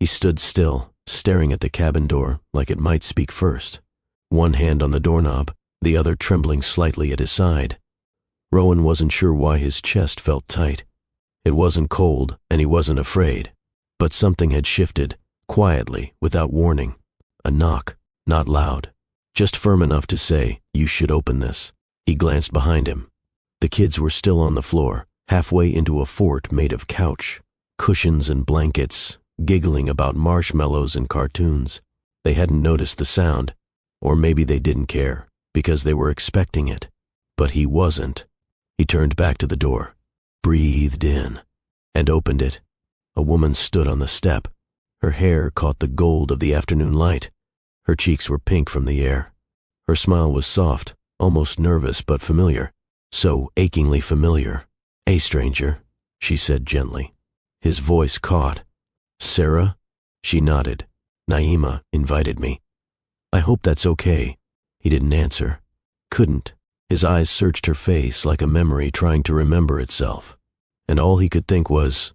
He stood still, staring at the cabin door like it might speak first, one hand on the doorknob, the other trembling slightly at his side. Rowan wasn't sure why his chest felt tight. It wasn't cold, and he wasn't afraid. But something had shifted, quietly, without warning. A knock, not loud, just firm enough to say, "You should open this." He glanced behind him. The kids were still on the floor, halfway into a fort made of couch, cushions and blankets, giggling about marshmallows and cartoons. They hadn't noticed the sound, or maybe they didn't care, because they were expecting it. But he wasn't. He turned back to the door, breathed in, and opened it. A woman stood on the step. Her hair caught the gold of the afternoon light. Her cheeks were pink from the air. Her smile was soft, almost nervous but familiar, so achingly familiar. "Hey, stranger," she said gently. His voice caught. "Sarah?" She nodded. "Naima invited me." "I hope that's okay." He didn't answer. Couldn't. His eyes searched her face like a memory trying to remember itself. And all he could think was,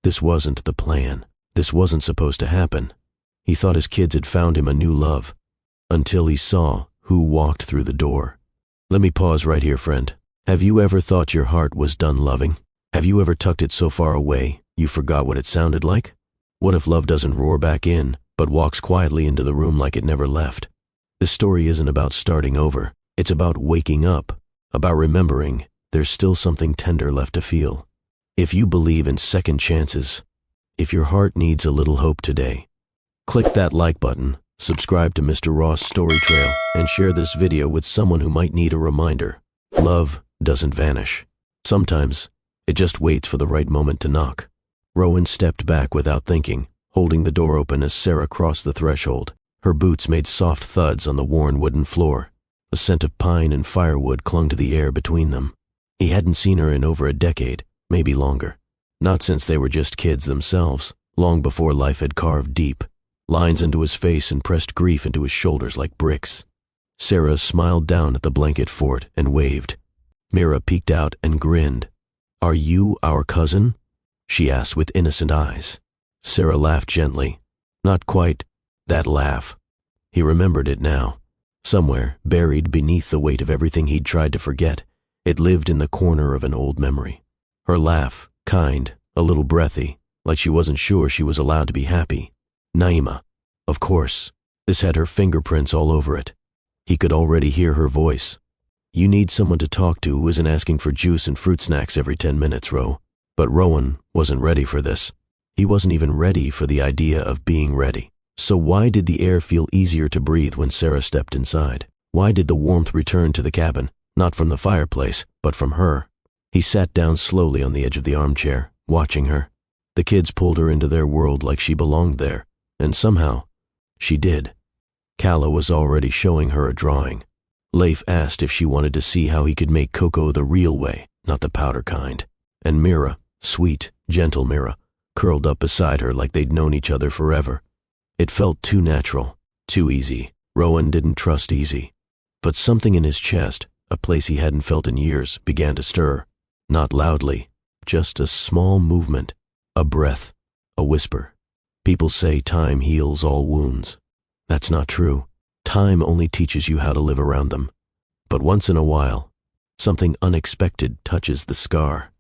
this wasn't the plan. This wasn't supposed to happen. He thought his kids had found him a new love, until he saw who walked through the door. Let me pause right here, friend. Have you ever thought your heart was done loving? Have you ever tucked it so far away you forgot what it sounded like? What if love doesn't roar back in, but walks quietly into the room like it never left? This story isn't about starting over. It's about waking up, about remembering there's still something tender left to feel. If you believe in second chances, if your heart needs a little hope today, click that like button, subscribe to Mr. Ross Story Trail, and share this video with someone who might need a reminder. Love doesn't vanish. Sometimes it just waits for the right moment to knock. Rowan stepped back without thinking, holding the door open as Sarah crossed the threshold. Her boots made soft thuds on the worn wooden floor. The scent of pine and firewood clung to the air between them. He hadn't seen her in over a decade, maybe longer. Not since they were just kids themselves, long before life had carved deep lines into his face and pressed grief into his shoulders like bricks. Sarah smiled down at the blanket fort and waved. Mira peeked out and grinned. "Are you our cousin?" she asked with innocent eyes. Sarah laughed gently. Not quite that laugh. He remembered it now. Somewhere, buried beneath the weight of everything he'd tried to forget, it lived in the corner of an old memory. Her laugh, kind, a little breathy, like she wasn't sure she was allowed to be happy. Naima. Of course. This had her fingerprints all over it. He could already hear her voice. "You need someone to talk to who isn't asking for juice and fruit snacks every 10 minutes, Ro." But Rowan wasn't ready for this. He wasn't even ready for the idea of being ready. So why did the air feel easier to breathe when Sarah stepped inside? Why did the warmth return to the cabin, not from the fireplace, but from her? He sat down slowly on the edge of the armchair, watching her. The kids pulled her into their world like she belonged there, and somehow, she did. Calla was already showing her a drawing. Leif asked if she wanted to see how he could make cocoa the real way, not the powder kind. And Mira, sweet, gentle Mira, curled up beside her like they'd known each other forever. It felt too natural, too easy. Rowan didn't trust easy. But something in his chest, a place he hadn't felt in years, began to stir. Not loudly, just a small movement, a breath, a whisper. People say time heals all wounds. That's not true. Time only teaches you how to live around them. But once in a while, something unexpected touches the scar.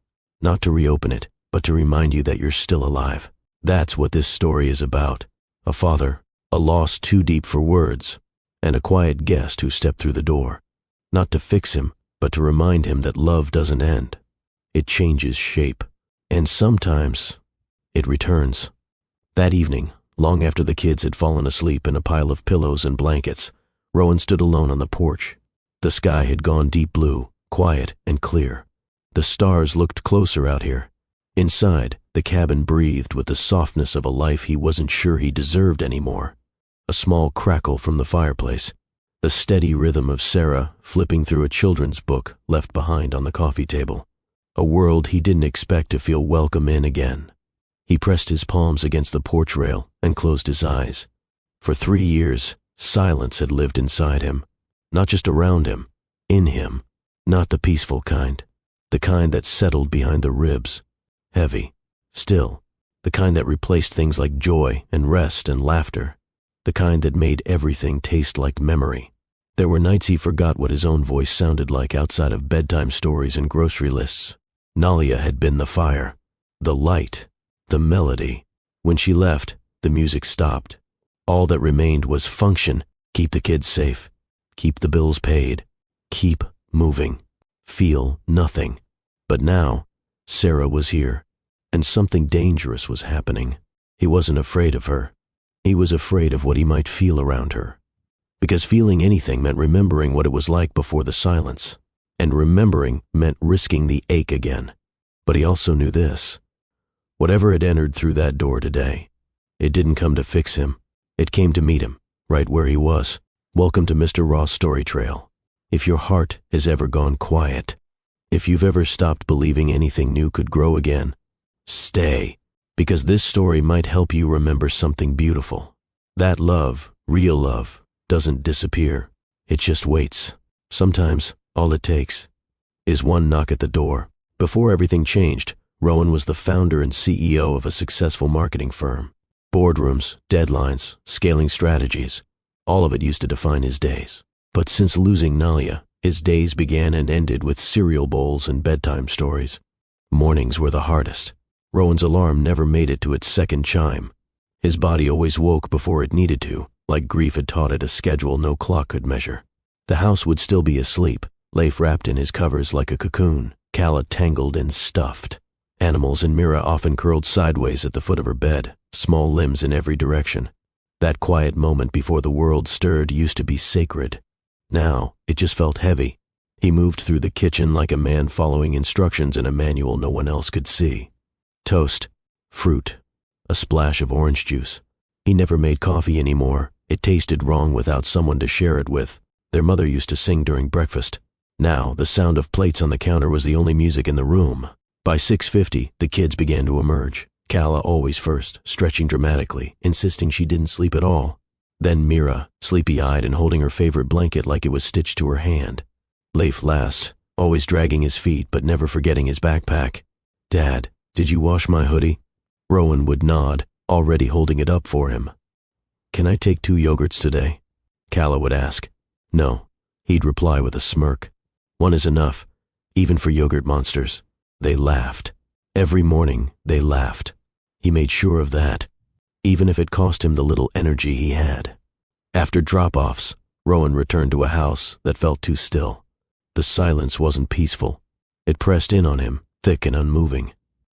Not to reopen it, but to remind you that you're still alive. That's what this story is about. A father, a loss too deep for words, and a quiet guest who stepped through the door. Not to fix him, but to remind him that love doesn't end. It changes shape. And sometimes, it returns. That evening, long after the kids had fallen asleep in a pile of pillows and blankets, Rowan stood alone on the porch. The sky had gone deep blue, quiet and clear. The stars looked closer out here. Inside, the cabin breathed with the softness of a life he wasn't sure he deserved anymore. A small crackle from the fireplace, the steady rhythm of Sarah flipping through a children's book left behind on the coffee table. A world he didn't expect to feel welcome in again. He pressed his palms against the porch rail and closed his eyes. For 3 years, silence had lived inside him. Not just around him, in him. Not the peaceful kind, the kind that settled behind the ribs. Heavy, still, the kind that replaced things like joy and rest and laughter, the kind that made everything taste like memory. There were nights he forgot what his own voice sounded like outside of bedtime stories and grocery lists. Nalia had been the fire, the light, the melody. When she left, the music stopped. All that remained was function, keep the kids safe, keep the bills paid, keep moving, feel nothing. But now, Sarah was here, and something dangerous was happening. He wasn't afraid of her. He was afraid of what he might feel around her. Because feeling anything meant remembering what it was like before the silence, and remembering meant risking the ache again. But he also knew this. Whatever had entered through that door today, it didn't come to fix him. It came to meet him, right where he was. Welcome to Mr. Ross' Story Trail. If your heart has ever gone quiet, if you've ever stopped believing anything new could grow again, stay, because this story might help you remember something beautiful. That love, real love, doesn't disappear. It just waits. Sometimes, all it takes is one knock at the door. Before everything changed, Rowan was the founder and CEO of a successful marketing firm. Boardrooms, deadlines, scaling strategies, all of it used to define his days. But since losing Nalia, his days began and ended with cereal bowls and bedtime stories. Mornings were the hardest. Rowan's alarm never made it to its second chime. His body always woke before it needed to, like grief had taught it a schedule no clock could measure. The house would still be asleep, Leif wrapped in his covers like a cocoon, Calla tangled and stuffed. Animals and Mira often curled sideways at the foot of her bed, small limbs in every direction. That quiet moment before the world stirred used to be sacred. Now, it just felt heavy. He moved through the kitchen like a man following instructions in a manual no one else could see. Toast, fruit, a splash of orange juice. He never made coffee anymore. It tasted wrong without someone to share it with. Their mother used to sing during breakfast. Now, the sound of plates on the counter was the only music in the room. By 6:50, the kids began to emerge. Calla always first, stretching dramatically, insisting she didn't sleep at all. Then Mira, sleepy-eyed and holding her favorite blanket like it was stitched to her hand. Leif last, always dragging his feet but never forgetting his backpack. "Dad, did you wash my hoodie?" Rowan would nod, already holding it up for him. "Can I take 2 yogurts today?" Calla would ask. "No," he'd reply with a smirk. "1 is enough, even for yogurt monsters." They laughed. Every morning, they laughed. He made sure of that, even if it cost him the little energy he had. After drop-offs, Rowan returned to a house that felt too still. The silence wasn't peaceful. It pressed in on him, thick and unmoving.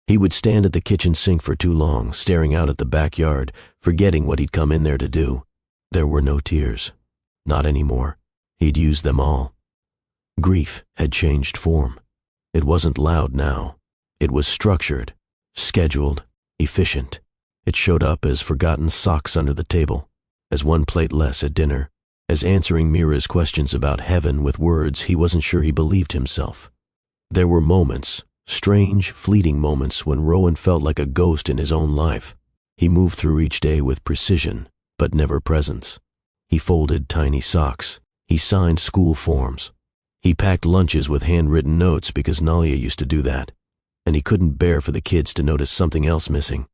He would stand at the kitchen sink for too long, staring out at the backyard, forgetting what he'd come in there to do. There were no tears. Not anymore. He'd used them all. Grief had changed form. It wasn't loud now. It was structured, scheduled, efficient. It showed up as forgotten socks under the table, as 1 plate less at dinner, as answering Mira's questions about heaven with words he wasn't sure he believed himself. There were moments, strange, fleeting moments when Rowan felt like a ghost in his own life. He moved through each day with precision, but never presence. He folded tiny socks. He signed school forms. He packed lunches with handwritten notes because Nalia used to do that, and he couldn't bear for the kids to notice something else missing.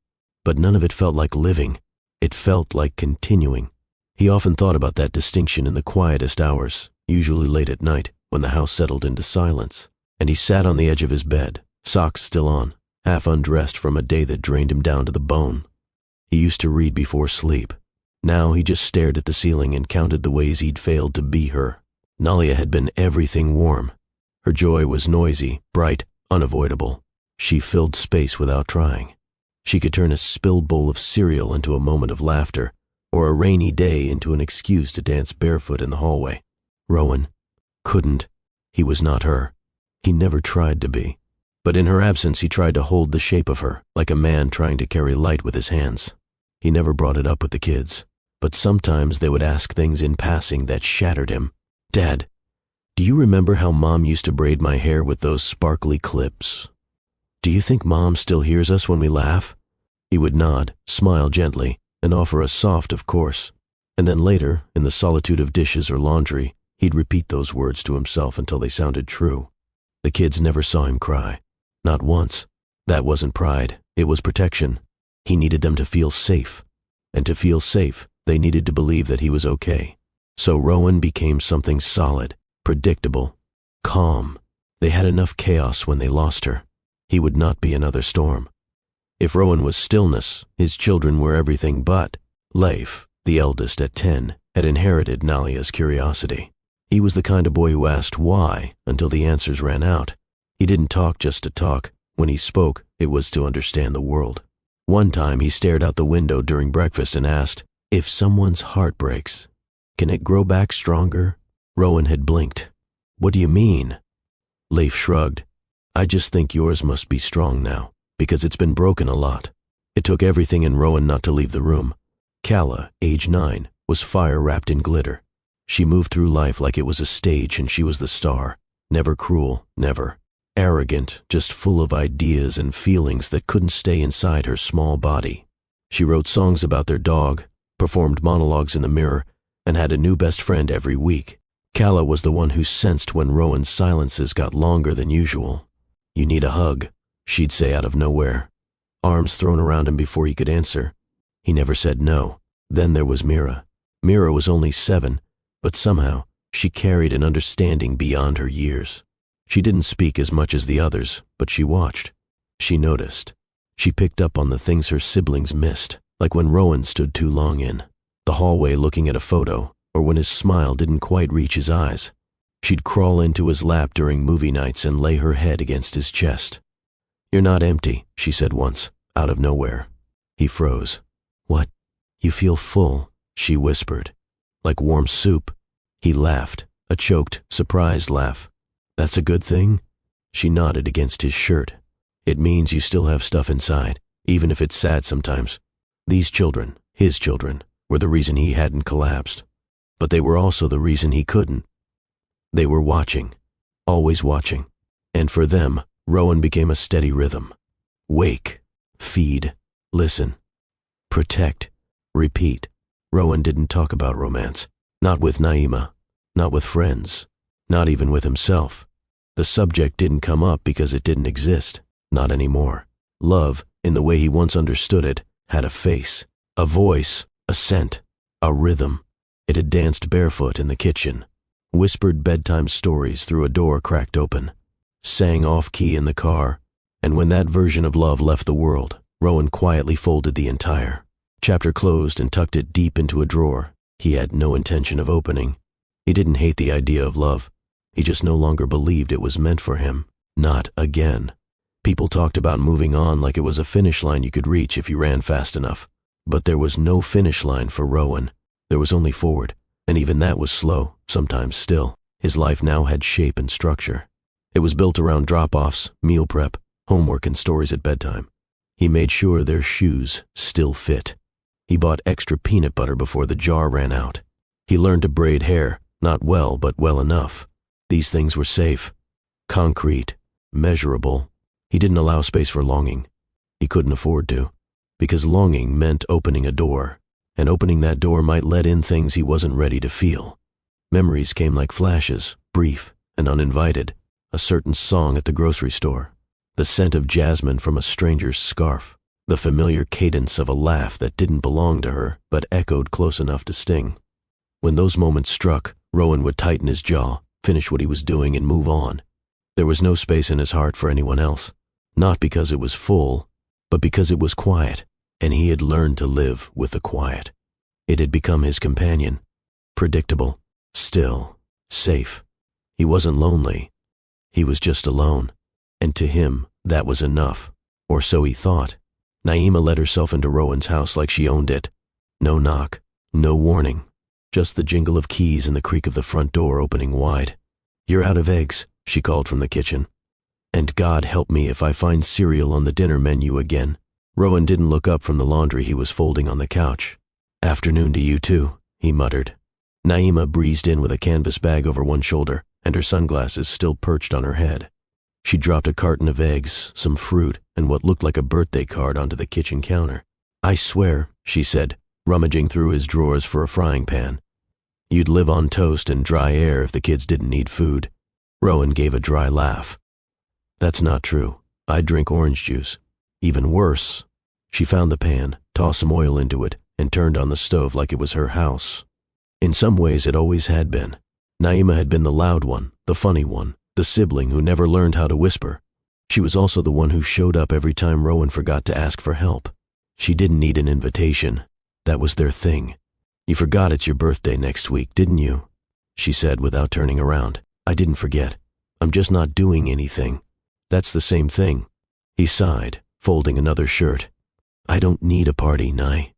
But none of it felt like living. It felt like continuing. He often thought about that distinction in the quietest hours, usually late at night, when the house settled into silence, and he sat on the edge of his bed, socks still on, half undressed from a day that drained him down to the bone. He used to read before sleep. Now he just stared at the ceiling and counted the ways he'd failed to be her. Nalia had been everything warm. Her joy was noisy, bright, unavoidable. She filled space without trying. She could turn a spilled bowl of cereal into a moment of laughter, or a rainy day into an excuse to dance barefoot in the hallway. Rowan couldn't. He was not her. He never tried to be. But in her absence he tried to hold the shape of her, like a man trying to carry light with his hands. He never brought it up with the kids, but sometimes they would ask things in passing that shattered him. "Dad, do you remember how Mom used to braid my hair with those sparkly clips? Do you think Mom still hears us when we laugh?" He would nod, smile gently, and offer a soft of course. And then later, in the solitude of dishes or laundry, he'd repeat those words to himself until they sounded true. The kids never saw him cry. Not once. That wasn't pride. It was protection. He needed them to feel safe. And to feel safe, they needed to believe that he was okay. So Rowan became something solid, predictable, calm. They had enough chaos when they lost her. He would not be another storm. If Rowan was stillness, his children were everything but. Leif, the eldest at 10, had inherited Nalia's curiosity. He was the kind of boy who asked why until the answers ran out. He didn't talk just to talk. When he spoke, it was to understand the world. One time he stared out the window during breakfast and asked, "If someone's heart breaks, can it grow back stronger?" Rowan had blinked. "What do you mean?" Leif shrugged. "I just think yours must be strong now, because it's been broken a lot." It took everything in Rowan not to leave the room. Calla, age 9, was fire wrapped in glitter. She moved through life like it was a stage and she was the star. Never cruel, never. Arrogant, just full of ideas and feelings that couldn't stay inside her small body. She wrote songs about their dog, performed monologues in the mirror, and had a new best friend every week. Calla was the one who sensed when Rowan's silences got longer than usual. "You need a hug," she'd say out of nowhere. Arms thrown around him before he could answer. He never said no. Then there was Mira. Mira was only 7, but somehow she carried an understanding beyond her years. She didn't speak as much as the others, but she watched. She noticed. She picked up on the things her siblings missed, like when Rowan stood too long in the hallway looking at a photo, or when his smile didn't quite reach his eyes. She'd crawl into his lap during movie nights and lay her head against his chest. "You're not empty," she said once, out of nowhere. He froze. "What? You feel full," she whispered. "Like warm soup." He laughed, a choked, surprised laugh. "That's a good thing?" She nodded against his shirt. "It means you still have stuff inside, even if it's sad sometimes." These children, his children, were the reason he hadn't collapsed. But they were also the reason he couldn't. They were watching, always watching. And for them, Rowan became a steady rhythm. Wake, feed, listen, protect, repeat. Rowan didn't talk about romance. Not with Naima, not with friends, not even with himself. The subject didn't come up because it didn't exist. Not anymore. Love, in the way he once understood it, had a face, a voice, a scent, a rhythm. It had danced barefoot in the kitchen, whispered bedtime stories through a door cracked open, sang off-key in the car, and when that version of love left the world, Rowan quietly folded the entire chapter closed and tucked it deep into a drawer he had no intention of opening. He didn't hate the idea of love. He just no longer believed it was meant for him. Not again. People talked about moving on like it was a finish line you could reach if you ran fast enough. But there was no finish line for Rowan. There was only forward, and even that was slow, sometimes still. His life now had shape and structure. It was built around drop-offs, meal prep, homework, and stories at bedtime. He made sure their shoes still fit. He bought extra peanut butter before the jar ran out. He learned to braid hair, not well, but well enough. These things were safe, concrete, measurable. He didn't allow space for longing. He couldn't afford to, because longing meant opening a door, and opening that door might let in things he wasn't ready to feel. Memories came like flashes, brief and uninvited. A certain song at the grocery store, the scent of jasmine from a stranger's scarf, the familiar cadence of a laugh that didn't belong to her but echoed close enough to sting. When those moments struck, Rowan would tighten his jaw, finish what he was doing, and move on. There was no space in his heart for anyone else, not because it was full, but because it was quiet, and he had learned to live with the quiet. It had become his companion, predictable, still, safe. He wasn't lonely. He was just alone, and to him, that was enough, or so he thought. Naima let herself into Rowan's house like she owned it. No knock, no warning, just the jingle of keys and the creak of the front door opening wide. "You're out of eggs," she called from the kitchen. "And God help me if I find cereal on the dinner menu again." Rowan didn't look up from the laundry he was folding on the couch. "Afternoon to you too," he muttered. Naima breezed in with a canvas bag over one shoulder and her sunglasses still perched on her head. She dropped a carton of eggs, some fruit, and what looked like a birthday card onto the kitchen counter. "I swear," she said, rummaging through his drawers for a frying pan, "you'd live on toast and dry air if the kids didn't need food." Rowan gave a dry laugh. "That's not true. I drink orange juice. Even worse." She found the pan, tossed some oil into it, and turned on the stove like it was her house. In some ways, it always had been. Naima had been the loud one, the funny one, the sibling who never learned how to whisper. She was also the one who showed up every time Rowan forgot to ask for help. She didn't need an invitation. That was their thing. "You forgot it's your birthday next week, didn't you?" she said without turning around. "I didn't forget. I'm just not doing anything." "That's the same thing." He sighed, folding another shirt. "I don't need a party, Nai."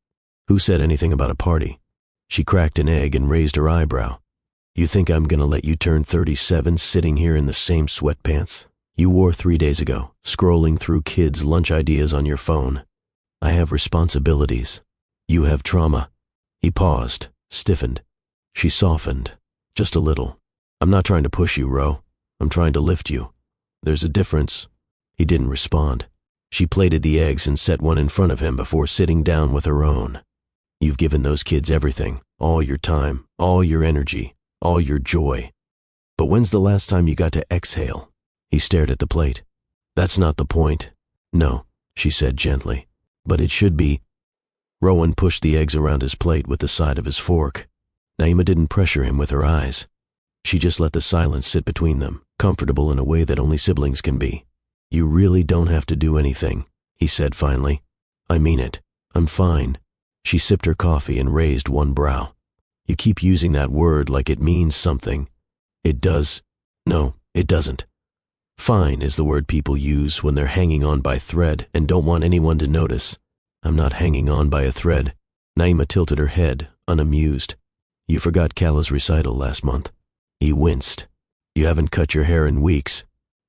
"Who said anything about a party?" She cracked an egg and raised her eyebrow. "You think I'm gonna let you turn 37 sitting here in the same sweatpants you wore 3 days ago, scrolling through kids' lunch ideas on your phone? I have responsibilities. You have trauma." He paused, stiffened. She softened, just a little. "I'm not trying to push you, Ro. I'm trying to lift you. There's a difference." He didn't respond. She plated the eggs and set one in front of him before sitting down with her own. "You've given those kids everything, all your time, all your energy, all your joy. But when's the last time you got to exhale?" He stared at the plate. "That's not the point." "No," she said gently. "But it should be." Rowan pushed the eggs around his plate with the side of his fork. Naima didn't pressure him with her eyes. She just let the silence sit between them, comfortable in a way that only siblings can be. "You really don't have to do anything," he said finally. "I mean it. I'm fine." She sipped her coffee and raised one brow. "You keep using that word like it means something." "It does." "No, it doesn't. Fine is the word people use when they're hanging on by thread and don't want anyone to notice. I'm not hanging on by a thread." Naima tilted her head, unamused. "You forgot Kala's recital last month." He winced. "You haven't cut your hair in weeks."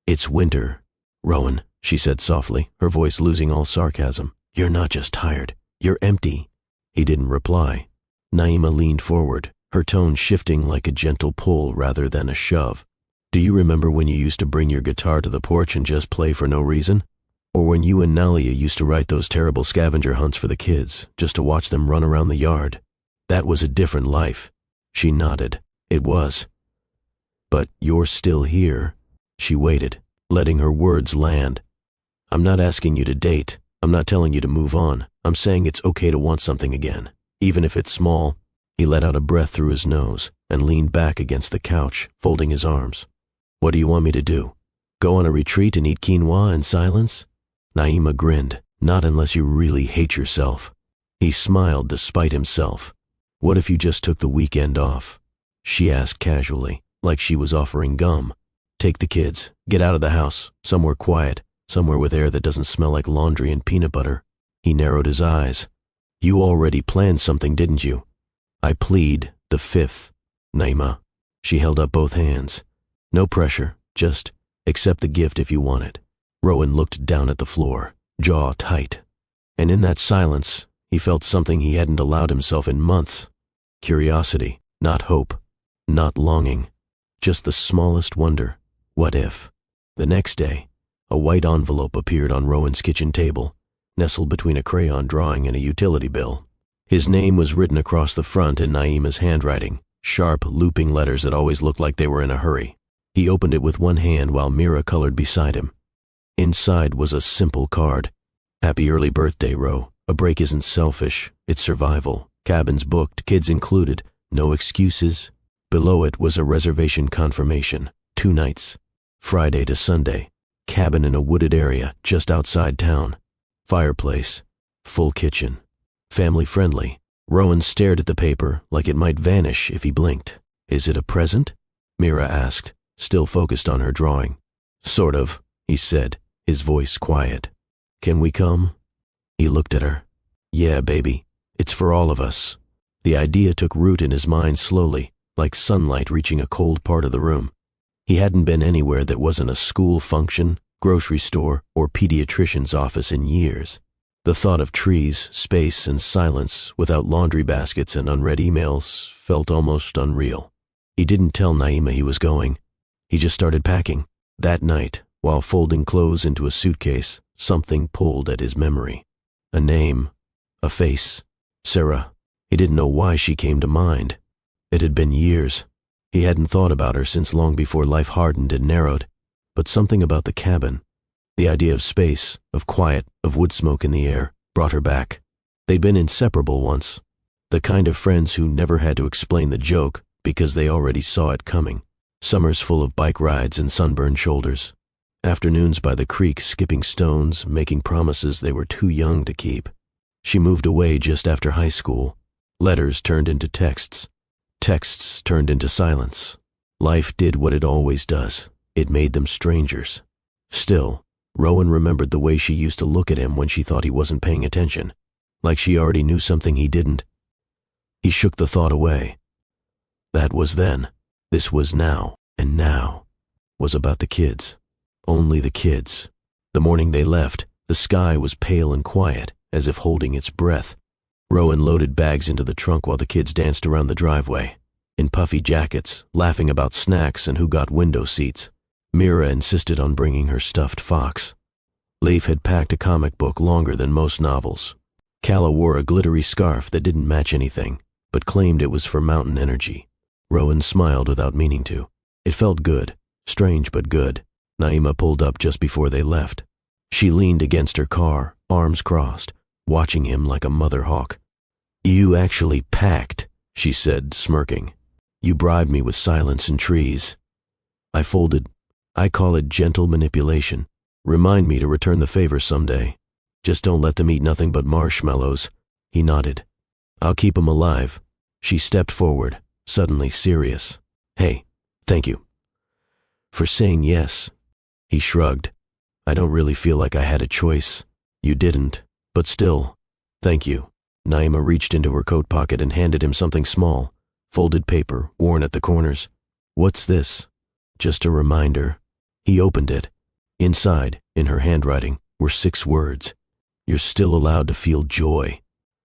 "It's winter, Rowan," she said softly, her voice losing all sarcasm. "You're not just tired. You're empty." He didn't reply. Naima leaned forward, her tone shifting like a gentle pull rather than a shove. "Do you remember when you used to bring your guitar to the porch and just play for no reason? Or when you and Nalia used to write those terrible scavenger hunts for the kids, just to watch them run around the yard? That was a different life." She nodded. "It was." "But you're still here." She waited, letting her words land. "I'm not asking you to date. I'm not telling you to move on. I'm saying it's okay to want something again, even if it's small." He let out a breath through his nose and leaned back against the couch, folding his arms. "What do you want me to do? Go on a retreat and eat quinoa in silence?" Naima grinned. "Not unless you really hate yourself." He smiled despite himself. "What if you just took the weekend off?" She asked casually, like she was offering gum. "Take the kids, get out of the house, somewhere quiet, somewhere with air that doesn't smell like laundry and peanut butter." He narrowed his eyes. "You already planned something, didn't you?" "I plead the 5th, Naima." She held up both hands. "No pressure, just accept the gift if you want it." Rowan looked down at the floor, jaw tight. And in that silence, he felt something he hadn't allowed himself in months. Curiosity, not hope, not longing, just the smallest wonder. What if? The next day, a white envelope appeared on Rowan's kitchen table, nestled between a crayon drawing and a utility bill. His name was written across the front in Naima's handwriting, sharp, looping letters that always looked like they were in a hurry. He opened it with one hand while Mira colored beside him. Inside was a simple card. "Happy early birthday, Ro. A break isn't selfish, it's survival. Cabins booked, kids included, no excuses." Below it was a reservation confirmation. 2 nights. Friday to Sunday. Cabin in a wooded area just outside town. Fireplace. Full kitchen. Family friendly. Rowan stared at the paper like it might vanish if he blinked. "Is it a present?" Mira asked, still focused on her drawing. "Sort of," he said, his voice quiet. "Can we come?" He looked at her. "Yeah, baby. It's for all of us." The idea took root in his mind slowly, like sunlight reaching a cold part of the room. He hadn't been anywhere that wasn't a school function, grocery store, or pediatrician's office in years. The thought of trees, space, and silence without laundry baskets and unread emails felt almost unreal. He didn't tell Naima he was going. He just started packing. That night, while folding clothes into a suitcase, something pulled at his memory. A name, a face. Sarah. He didn't know why she came to mind. It had been years. He hadn't thought about her since long before life hardened and narrowed. But something about the cabin, the idea of space, of quiet, of wood smoke in the air, brought her back. They'd been inseparable once. The kind of friends who never had to explain the joke because they already saw it coming. Summers full of bike rides and sunburned shoulders. Afternoons by the creek skipping stones, making promises they were too young to keep. She moved away just after high school. Letters turned into texts. Texts turned into silence. Life did what it always does. It made them strangers. Still, Rowan remembered the way she used to look at him when she thought he wasn't paying attention, like she already knew something he didn't. He shook the thought away. That was then. This was now. And now was about the kids. Only the kids. The morning they left, the sky was pale and quiet, as if holding its breath. Rowan loaded bags into the trunk while the kids danced around the driveway, in puffy jackets, laughing about snacks and who got window seats. Mira insisted on bringing her stuffed fox. Leif had packed a comic book longer than most novels. Calla wore a glittery scarf that didn't match anything, but claimed it was for mountain energy. Rowan smiled without meaning to. It felt good, strange but good. Naima pulled up just before they left. She leaned against her car, arms crossed, watching him like a mother hawk. "You actually packed," she said, smirking. "You bribed me with silence and trees." I folded. "I call it gentle manipulation. Remind me to return the favor someday. Just don't let them eat nothing but marshmallows." He nodded. "I'll keep 'em alive." She stepped forward, suddenly serious. "Hey, thank you for saying yes." He shrugged. "I don't really feel like I had a choice." "You didn't, but still, thank you." Naima reached into her coat pocket and handed him something small, folded paper, worn at the corners. "What's this?" "Just a reminder." He opened it. Inside, in her handwriting, were 6 words. "You're still allowed to feel joy."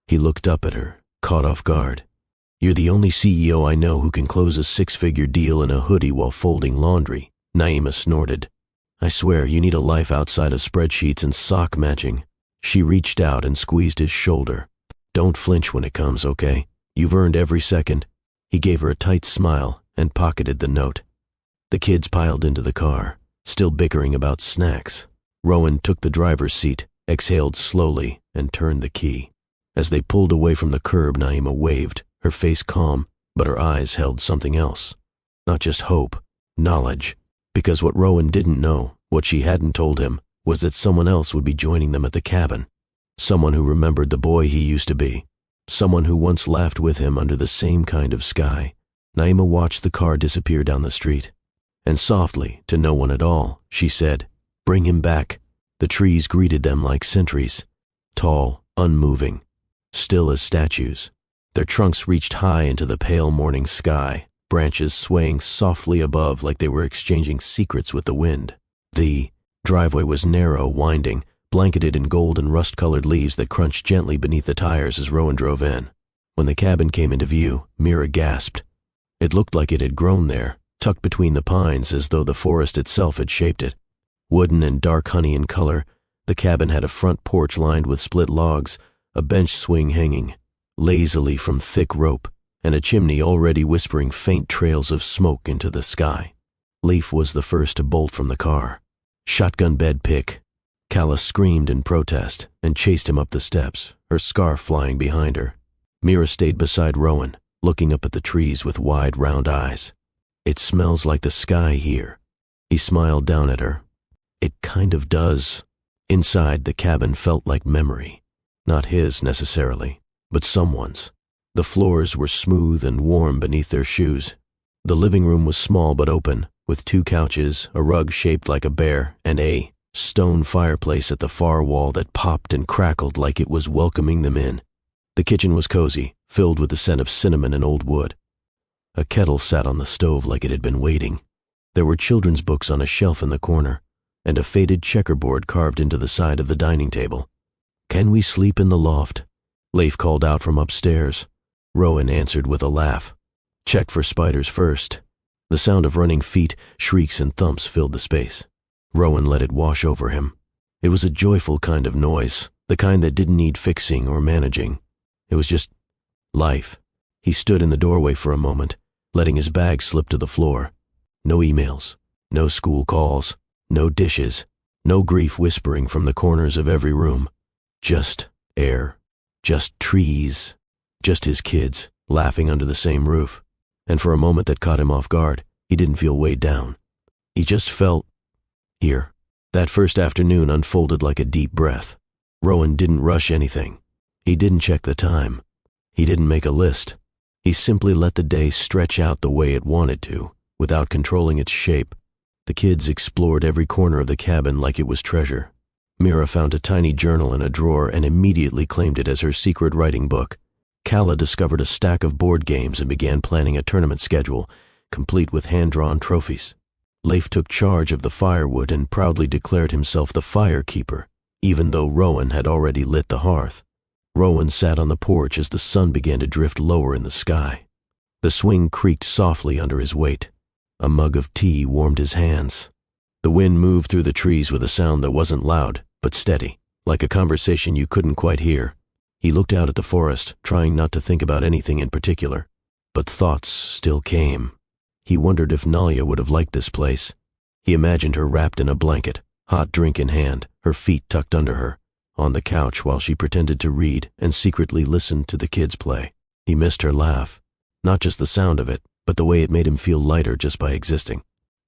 He looked up at her, caught off guard. "You're the only CEO I know who can close a 6-figure deal in a hoodie while folding laundry," Naima snorted. "I swear you need a life outside of spreadsheets and sock matching." She reached out and squeezed his shoulder. "Don't flinch when it comes, okay? You've earned every second." He gave her a tight smile and pocketed the note. The kids piled into the car, still bickering about snacks. Rowan took the driver's seat, exhaled slowly, and turned the key. As they pulled away from the curb, Naima waved, her face calm, but her eyes held something else. Not just hope, knowledge. Because what Rowan didn't know, what she hadn't told him, was that someone else would be joining them at the cabin. Someone who remembered the boy he used to be. Someone who once laughed with him under the same kind of sky. Naima watched the car disappear down the street. And softly, to no one at all, she said, "Bring him back." The trees greeted them like sentries. Tall, unmoving, still as statues. Their trunks reached high into the pale morning sky, branches swaying softly above like they were exchanging secrets with the wind. The driveway was narrow, winding, blanketed in gold and rust-colored leaves that crunched gently beneath the tires as Rowan drove in. When the cabin came into view, Mira gasped. It looked like it had grown there, tucked between the pines as though the forest itself had shaped it. Wooden and dark honey in color, the cabin had a front porch lined with split logs, a bench swing hanging lazily from thick rope, and a chimney already whispering faint trails of smoke into the sky. Leif was the first to bolt from the car. "Shotgun bed pick." Calla screamed in protest and chased him up the steps, her scarf flying behind her. Mira stayed beside Rowan, looking up at the trees with wide, round eyes. "It smells like the sky here." He smiled down at her. "It kind of does." Inside, the cabin felt like memory. Not his, necessarily, but someone's. The floors were smooth and warm beneath their shoes. The living room was small but open, with 2 couches, a rug shaped like a bear, and a stone fireplace at the far wall that popped and crackled like it was welcoming them in. The kitchen was cozy, filled with the scent of cinnamon and old wood. A kettle sat on the stove like it had been waiting. There were children's books on a shelf in the corner, and a faded checkerboard carved into the side of the dining table. "Can we sleep in the loft?" Leif called out from upstairs. Rowan answered with a laugh. "Check for spiders first." The sound of running feet, shrieks, and thumps filled the space. Rowan let it wash over him. It was a joyful kind of noise, the kind that didn't need fixing or managing. It was just life. He stood in the doorway for a moment, letting his bag slip to the floor. No emails, no school calls, no dishes, no grief whispering from the corners of every room. Just air, just trees, just his kids, laughing under the same roof. And for a moment that caught him off guard, he didn't feel weighed down. He just felt here. That first afternoon unfolded like a deep breath. Rowan didn't rush anything. He didn't check the time. He didn't make a list. He simply let the day stretch out the way it wanted to, without controlling its shape. The kids explored every corner of the cabin like it was treasure. Mira found a tiny journal in a drawer and immediately claimed it as her secret writing book. Calla discovered a stack of board games and began planning a tournament schedule, complete with hand-drawn trophies. Leif took charge of the firewood and proudly declared himself the firekeeper, even though Rowan had already lit the hearth. Rowan sat on the porch as the sun began to drift lower in the sky. The swing creaked softly under his weight. A mug of tea warmed his hands. The wind moved through the trees with a sound that wasn't loud, but steady, like a conversation you couldn't quite hear. He looked out at the forest, trying not to think about anything in particular. But thoughts still came. He wondered if Nalia would have liked this place. He imagined her wrapped in a blanket, hot drink in hand, her feet tucked under her, on the couch while she pretended to read and secretly listened to the kids play. He missed her laugh. Not just the sound of it, but the way it made him feel lighter just by existing.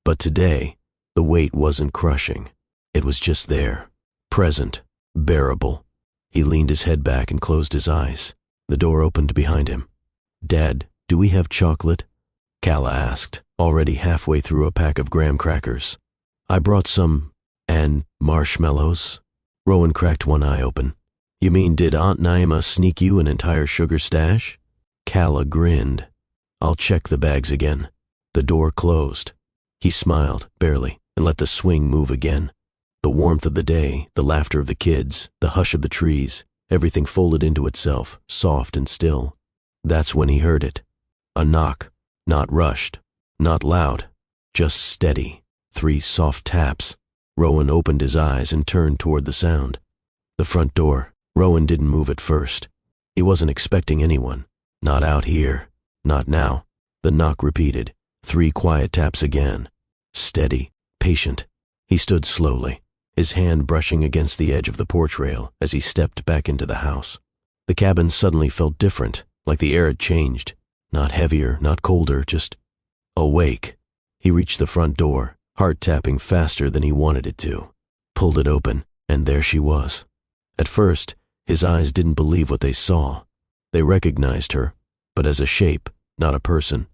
But today, the weight wasn't crushing. It was just there, present, bearable. He leaned his head back and closed his eyes. The door opened behind him. "Dad, do we have chocolate?" Calla asked, already halfway through a pack of graham crackers. "I brought some, and marshmallows." Rowan cracked one eye open. "You mean did Aunt Naima sneak you an entire sugar stash?" Calla grinned. "I'll check the bags again." The door closed. He smiled, barely, and let the swing move again. The warmth of the day, the laughter of the kids, the hush of the trees, everything folded into itself, soft and still. That's when he heard it. A knock, not rushed, not loud, just steady. 3 soft taps. Rowan opened his eyes and turned toward the sound. The front door. Rowan didn't move at first. He wasn't expecting anyone. Not out here. Not now. The knock repeated. 3 quiet taps again. Steady, patient. He stood slowly, his hand brushing against the edge of the porch rail as he stepped back into the house. The cabin suddenly felt different, like the air had changed. Not heavier, not colder, just awake. He reached the front door, heart tapping faster than he wanted it to. Pulled it open, and there she was. At first, his eyes didn't believe what they saw. They recognized her, but as a shape, not a person,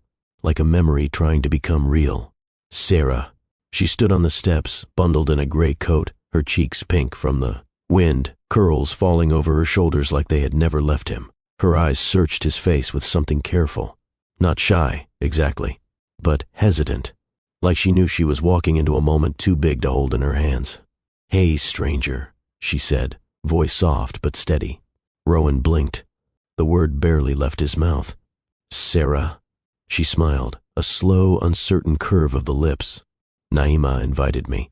like a memory trying to become real. Sarah. She stood on the steps, bundled in a gray coat, her cheeks pink from the wind, curls falling over her shoulders like they had never left him. Her eyes searched his face with something careful. Not shy, exactly, but hesitant, like she knew she was walking into a moment too big to hold in her hands. "Hey, stranger," she said, voice soft but steady. Rowan blinked. The word barely left his mouth. "Sarah." She smiled, a slow, uncertain curve of the lips. "Naima invited me.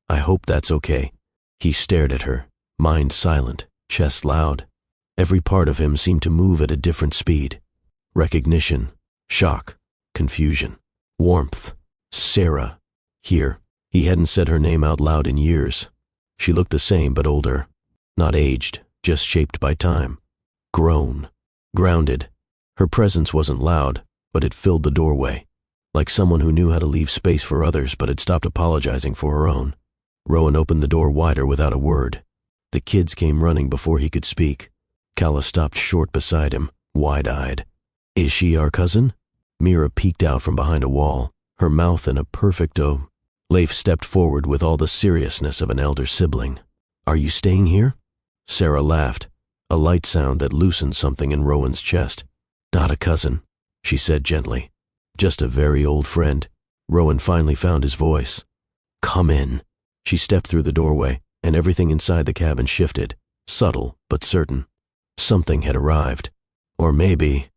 I hope that's okay." He stared at her, mind silent, chest loud. Every part of him seemed to move at a different speed. Recognition, shock, confusion, warmth. Sarah. Here. He hadn't said her name out loud in years. She looked the same but older. Not aged, just shaped by time. Grown. Grounded. Her presence wasn't loud, but it filled the doorway, like someone who knew how to leave space for others but had stopped apologizing for her own. Rowan opened the door wider without a word. The kids came running before he could speak. Calla stopped short beside him, wide-eyed. "Is she our cousin?" Mira peeked out from behind a wall, her mouth in a perfect O. Leif stepped forward with all the seriousness of an elder sibling. "Are you staying here?" Sarah laughed, a light sound that loosened something in Rowan's chest. "Not a cousin," she said gently. "Just a very old friend." Rowan finally found his voice. "Come in." She stepped through the doorway, and everything inside the cabin shifted, subtle but certain. Something had arrived. Or maybe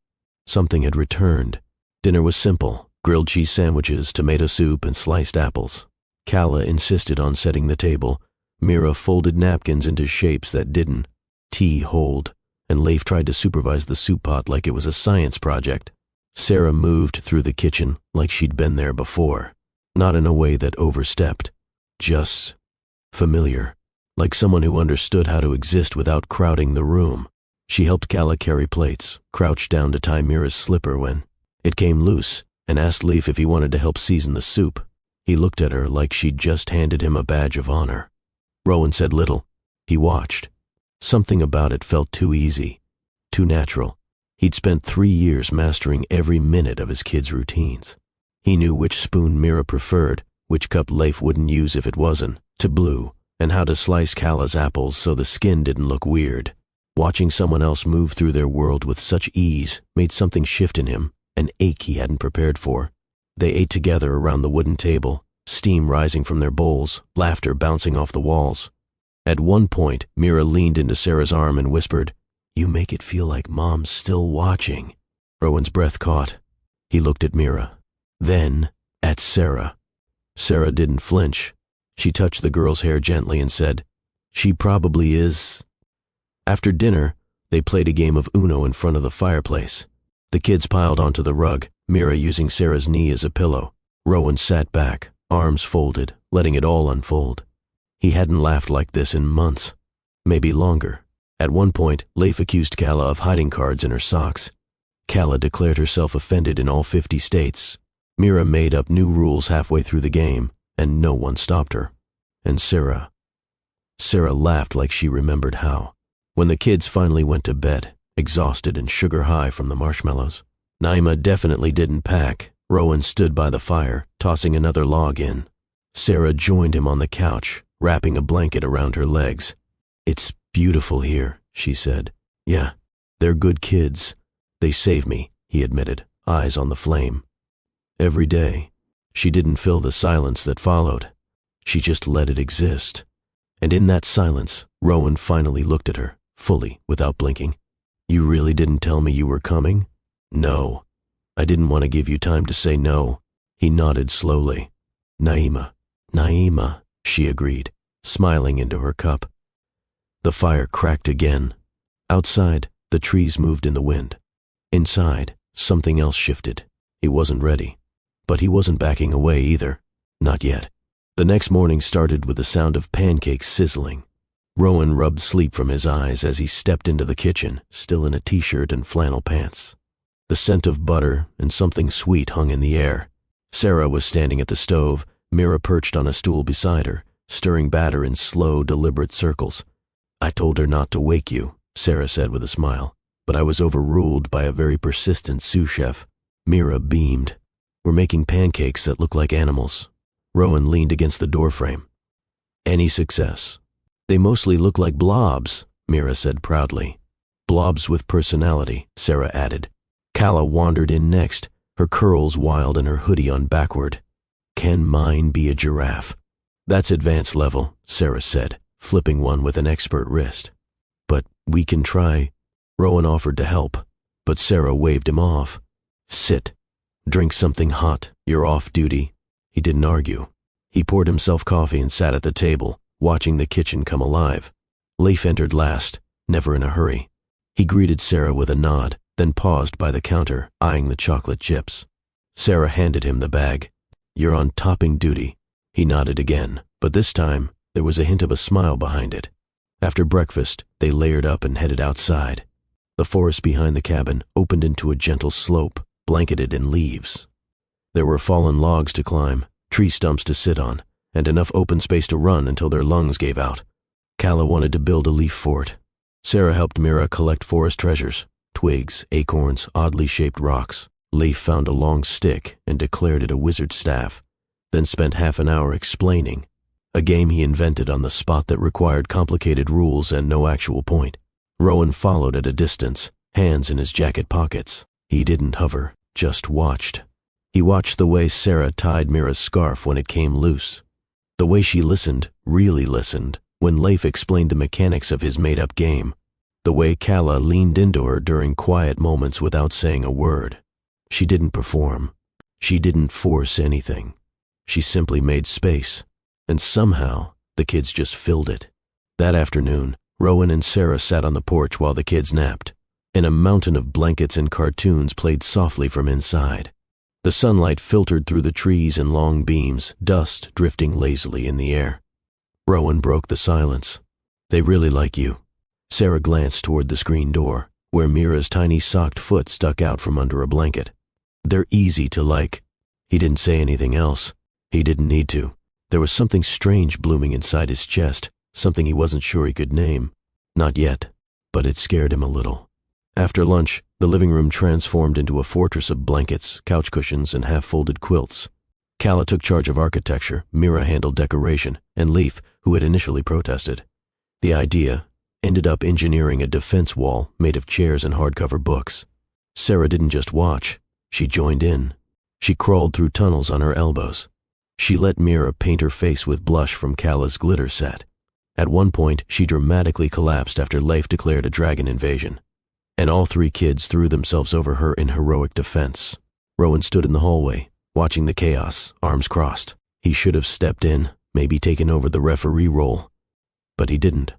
something had returned. Dinner was simple: grilled cheese sandwiches, tomato soup, and sliced apples. Calla insisted on setting the table. Mira folded napkins into shapes that didn't hold, and Leif tried to supervise the soup pot like it was a science project. Sarah moved through the kitchen like she'd been there before, not in a way that overstepped, just familiar, like someone who understood how to exist without crowding the room. She helped Calla carry plates, crouched down to tie Mira's slipper when it came loose, and asked Leif if he wanted to help season the soup. He looked at her like she'd just handed him a badge of honor. Rowan said little. He watched. Something about it felt too easy, too natural. He'd spent 3 years mastering every minute of his kids' routines. He knew which spoon Mira preferred, which cup Leif wouldn't use if it wasn't, to blue, and how to slice Calla's apples so the skin didn't look weird. Watching someone else move through their world with such ease made something shift in him, an ache he hadn't prepared for. They ate together around the wooden table, steam rising from their bowls, laughter bouncing off the walls. At one point, Mira leaned into Sarah's arm and whispered, "You make it feel like Mom's still watching." Rowan's breath caught. He looked at Mira. Then, at Sarah. Sarah didn't flinch. She touched the girl's hair gently and said, "She probably is." After dinner, they played a game of Uno in front of the fireplace. The kids piled onto the rug, Mira using Sarah's knee as a pillow. Rowan sat back, arms folded, letting it all unfold. He hadn't laughed like this in months, maybe longer. At one point, Leif accused Calla of hiding cards in her socks. Calla declared herself offended in all 50 states. Mira made up new rules halfway through the game, and no one stopped her. And Sarah laughed like she remembered how. When the kids finally went to bed, exhausted and sugar high from the marshmallows, Naima definitely didn't pack. Rowan stood by the fire, tossing another log in. Sarah joined him on the couch, wrapping a blanket around her legs. "It's beautiful here," she said. "Yeah, they're good kids. They save me," he admitted, eyes on the flame. Every day, she didn't fill the silence that followed. She just let it exist. And in that silence, Rowan finally looked at her, fully, without blinking. "You really didn't tell me you were coming?" "No. I didn't want to give you time to say no." He nodded slowly. Naima, she agreed, smiling into her cup. The fire cracked again. Outside, the trees moved in the wind. Inside, something else shifted. He wasn't ready. But he wasn't backing away either. Not yet. The next morning started with the sound of pancakes sizzling. Rowan rubbed sleep from his eyes as he stepped into the kitchen, still in a t-shirt and flannel pants. The scent of butter and something sweet hung in the air. Sarah was standing at the stove, Mira perched on a stool beside her, stirring batter in slow, deliberate circles. "I told her not to wake you," Sarah said with a smile, "but I was overruled by a very persistent sous chef." Mira beamed. "We're making pancakes that look like animals." Rowan leaned against the doorframe. "Any success?" "They mostly look like blobs," Mira said proudly. "Blobs with personality," Sarah added. Calla wandered in next, her curls wild and her hoodie on backward. "Can mine be a giraffe?" "That's advanced level," Sarah said, flipping one with an expert wrist. "But we can try." Rowan offered to help, but Sarah waved him off. "Sit. Drink something hot. You're off duty." He didn't argue. He poured himself coffee and sat at the table, watching the kitchen come alive. Leif entered last, never in a hurry. He greeted Sarah with a nod, then paused by the counter, eyeing the chocolate chips. Sarah handed him the bag. "You're on topping duty." He nodded again, but this time there was a hint of a smile behind it. After breakfast, they layered up and headed outside. The forest behind the cabin opened into a gentle slope, blanketed in leaves. There were fallen logs to climb, tree stumps to sit on, and enough open space to run until their lungs gave out. Calla wanted to build a leaf fort. Sarah helped Mira collect forest treasures, twigs, acorns, oddly shaped rocks. Leif found a long stick and declared it a wizard's staff, then spent half an hour explaining, a game he invented on the spot that required complicated rules and no actual point. Rowan followed at a distance, hands in his jacket pockets. He didn't hover, just watched. He watched the way Sarah tied Mira's scarf when it came loose. The way she listened, really listened, when Leif explained the mechanics of his made-up game. The way Calla leaned into her during quiet moments without saying a word. She didn't perform. She didn't force anything. She simply made space. And somehow, the kids just filled it. That afternoon, Rowan and Sarah sat on the porch while the kids napped, and a mountain of blankets and cartoons played softly from inside. The sunlight filtered through the trees in long beams, dust drifting lazily in the air. Rowan broke the silence. They really like you. Sarah glanced toward the screen door, where Mira's tiny socked foot stuck out from under a blanket. They're easy to like. He didn't say anything else. He didn't need to. There was something strange blooming inside his chest, something he wasn't sure he could name. Not yet, but it scared him a little. After lunch, the living room transformed into a fortress of blankets, couch cushions, and half-folded quilts. Calla took charge of architecture, Mira handled decoration, and Leif, who had initially protested. The idea ended up engineering a defense wall made of chairs and hardcover books. Sarah didn't just watch, she joined in. She crawled through tunnels on her elbows. She let Mira paint her face with blush from Calla's glitter set. At one point, she dramatically collapsed after Leif declared a dragon invasion, and all three kids threw themselves over her in heroic defense. Rowan stood in the hallway, watching the chaos, arms crossed. He should have stepped in, maybe taken over the referee role. But he didn't.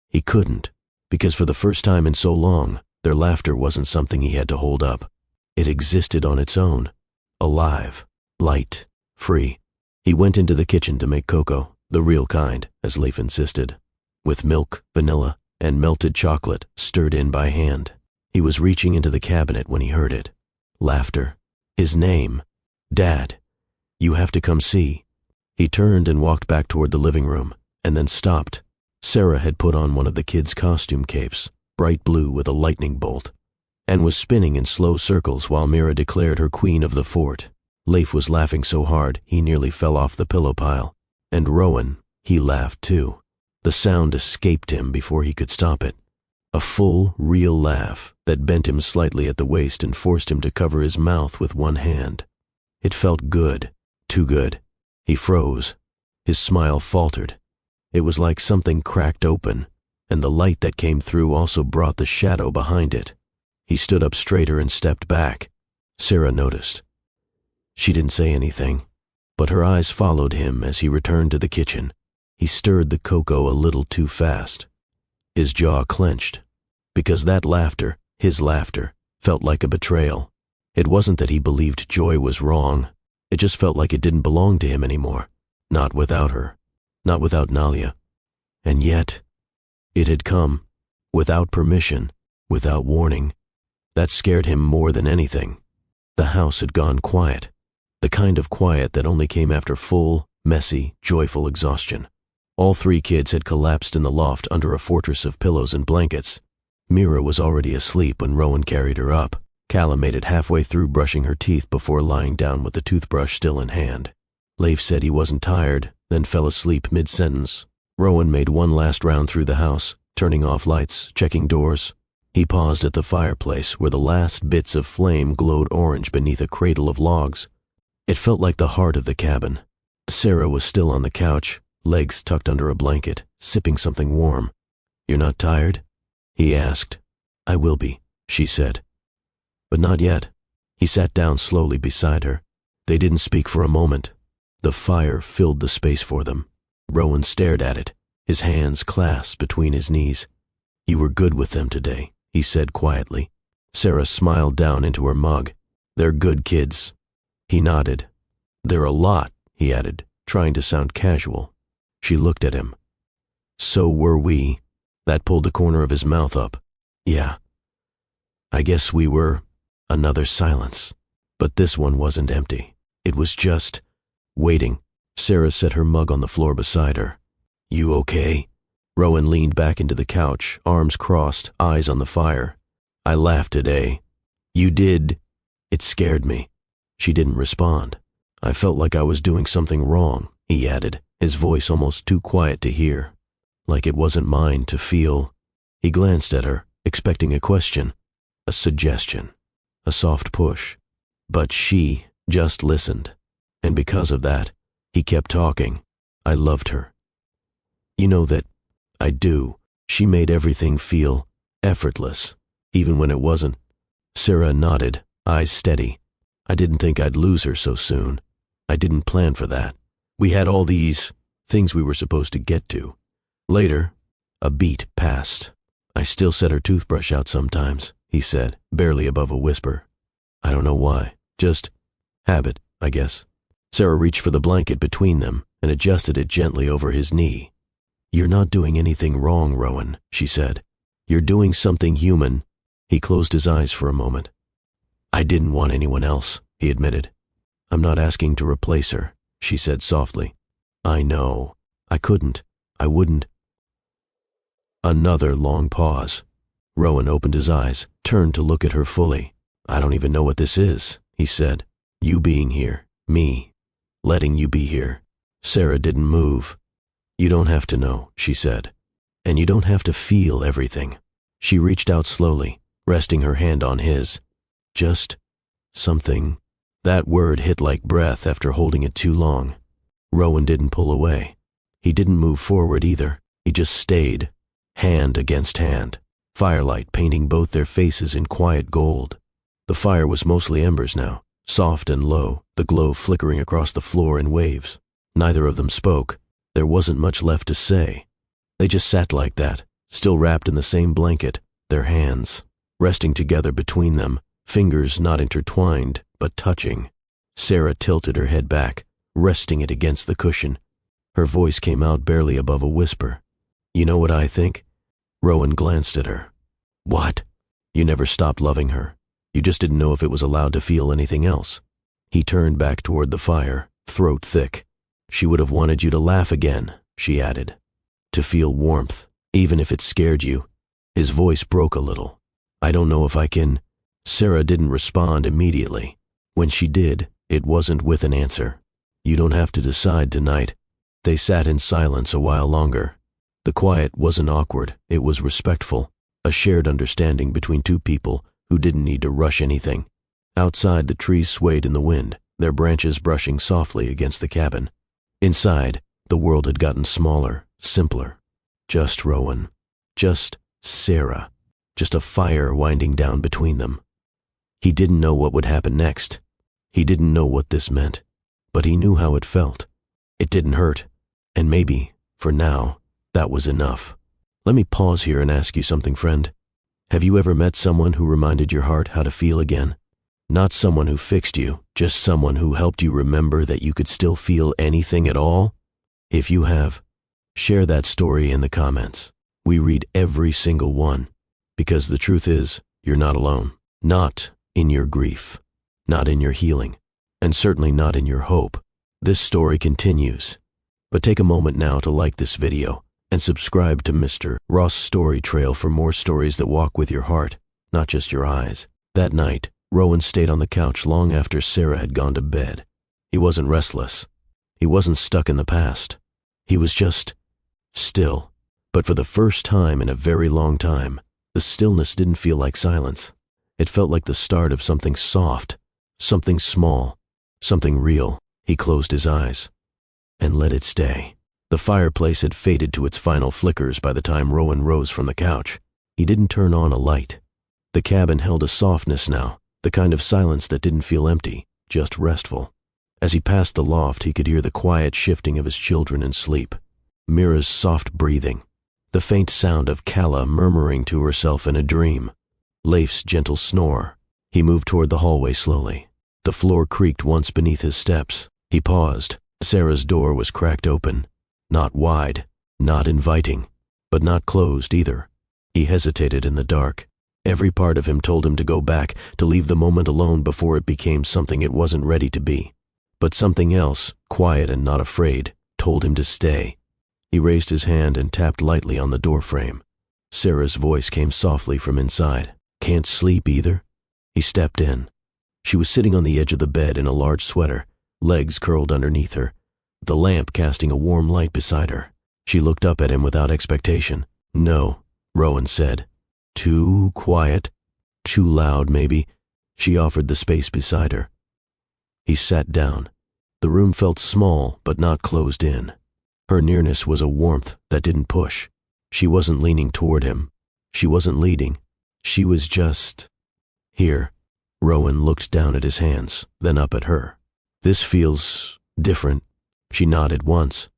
He couldn't, because for the first time in so long, their laughter wasn't something he had to hold up. It existed on its own, alive, light, free. He went into the kitchen to make cocoa, the real kind, as Leif insisted, with milk, vanilla, and melted chocolate stirred in by hand. He was reaching into the cabinet when he heard it. Laughter. His name. Dad. You have to come see. He turned and walked back toward the living room, and then stopped. Sarah had put on one of the kids' costume capes, bright blue with a lightning bolt, and was spinning in slow circles while Mira declared her queen of the fort. Leif was laughing so hard he nearly fell off the pillow pile, and Rowan, he laughed too. The sound escaped him before he could stop it. A full, real laugh that bent him slightly at the waist and forced him to cover his mouth with one hand. It felt good, too good. He froze. His smile faltered. It was like something cracked open, and the light that came through also brought the shadow behind it. He stood up straighter and stepped back. Sarah noticed. She didn't say anything, but her eyes followed him as he returned to the kitchen. He stirred the cocoa a little too fast. His jaw clenched, because that laughter, his laughter, felt like a betrayal. It wasn't that he believed Joy was wrong. It just felt like it didn't belong to him anymore. Not without her. Not without Nalia. And yet, it had come, without permission, without warning. That scared him more than anything. The house had gone quiet. The kind of quiet that only came after full, messy, joyful exhaustion. All three kids had collapsed in the loft under a fortress of pillows and blankets. Mira was already asleep when Rowan carried her up. Calla made it halfway through brushing her teeth before lying down with the toothbrush still in hand. Leif said he wasn't tired, then fell asleep mid-sentence. Rowan made one last round through the house, turning off lights, checking doors. He paused at the fireplace where the last bits of flame glowed orange beneath a cradle of logs. It felt like the heart of the cabin. Sarah was still on the couch, legs tucked under a blanket, sipping something warm. "You're not tired?" he asked. "I will be," she said. But not yet. He sat down slowly beside her. They didn't speak for a moment. The fire filled the space for them. Rowan stared at it, his hands clasped between his knees. "You were good with them today," he said quietly. Sarah smiled down into her mug. "They're good kids." He nodded. "They're a lot," he added, trying to sound casual. She looked at him. "So were we." That pulled the corner of his mouth up. "Yeah. I guess we were." Another silence. But this one wasn't empty. It was just waiting. Sarah set her mug on the floor beside her. "You okay?" Rowan leaned back into the couch, arms crossed, eyes on the fire. "I laughed today." "You did." It scared me. She didn't respond. "I felt like I was doing something wrong," he added, his voice almost too quiet to hear. Like it wasn't mine to feel. He glanced at her, expecting a question, a suggestion, a soft push. But she just listened. And because of that, he kept talking. "I loved her. You know that I do." She made everything feel effortless, even when it wasn't. Sarah nodded, eyes steady. "I didn't think I'd lose her so soon. I didn't plan for that. We had all these things we were supposed to get to." Later, a beat passed. "I still set her toothbrush out sometimes," he said, barely above a whisper. "I don't know why. Just habit, I guess." Sarah reached for the blanket between them and adjusted it gently over his knee. "You're not doing anything wrong, Rowan," she said. "You're doing something human." He closed his eyes for a moment. "I didn't want anyone else," he admitted. "I'm not asking to replace her," she said softly. "I know. I couldn't. I wouldn't." Another long pause. Rowan opened his eyes, turned to look at her fully. "I don't even know what this is," he said. "You being here. Me. Letting you be here." Sarah didn't move. "You don't have to know," she said. "And you don't have to feel everything." She reached out slowly, resting her hand on his. "Just something." That word hit like breath after holding it too long. Rowan didn't pull away. He didn't move forward either. He just stayed, hand against hand, firelight painting both their faces in quiet gold. The fire was mostly embers now, soft and low, the glow flickering across the floor in waves. Neither of them spoke. There wasn't much left to say. They just sat like that, still wrapped in the same blanket, their hands resting together between them, fingers not intertwined, but touching. Sarah tilted her head back, resting it against the cushion. Her voice came out barely above a whisper. "You know what I think?" Rowan glanced at her. "What?" "You never stopped loving her. You just didn't know if it was allowed to feel anything else." He turned back toward the fire, throat thick. "She would have wanted you to laugh again," she added. "To feel warmth, even if it scared you." His voice broke a little. "I don't know if I can." Sarah didn't respond immediately. When she did, it wasn't with an answer. "You don't have to decide tonight." They sat in silence a while longer. The quiet wasn't awkward, it was respectful, a shared understanding between two people who didn't need to rush anything. Outside, the trees swayed in the wind, their branches brushing softly against the cabin. Inside, the world had gotten smaller, simpler. Just Rowan. Just Sarah. Just a fire winding down between them. He didn't know what would happen next. He didn't know what this meant. But he knew how it felt. It didn't hurt. And maybe, for now, that was enough. Let me pause here and ask you something, friend. Have you ever met someone who reminded your heart how to feel again? Not someone who fixed you, just someone who helped you remember that you could still feel anything at all? If you have, share that story in the comments. We read every single one. Because the truth is, you're not alone. Not in your grief. Not in your healing. And certainly not in your hope. This story continues. But take a moment now to like this video and subscribe to Mr. Ross Story Trail for more stories that walk with your heart, not just your eyes. That night, Rowan stayed on the couch long after Sarah had gone to bed. He wasn't restless. He wasn't stuck in the past. He was just still. But for the first time in a very long time, the stillness didn't feel like silence. It felt like the start of something soft, something small, something real. He closed his eyes and let it stay. The fireplace had faded to its final flickers by the time Rowan rose from the couch. He didn't turn on a light. The cabin held a softness now, the kind of silence that didn't feel empty, just restful. As he passed the loft, he could hear the quiet shifting of his children in sleep, Mira's soft breathing, the faint sound of Calla murmuring to herself in a dream, Leif's gentle snore. He moved toward the hallway slowly. The floor creaked once beneath his steps. He paused. Sarah's door was cracked open. Not wide, not inviting, but not closed either. He hesitated in the dark. Every part of him told him to go back, to leave the moment alone before it became something it wasn't ready to be. But something else, quiet and not afraid, told him to stay. He raised his hand and tapped lightly on the doorframe. Sarah's voice came softly from inside. "Can't sleep either?" He stepped in. She was sitting on the edge of the bed in a large sweater, legs curled underneath her, the lamp casting a warm light beside her. She looked up at him without expectation. "No," Rowan said. "Too quiet? Too loud, maybe?" She offered the space beside her. He sat down. The room felt small, but not closed in. Her nearness was a warmth that didn't push. She wasn't leaning toward him. She wasn't leading. She was just here. Rowan looked down at his hands, then up at her. "This feels different." She nodded once.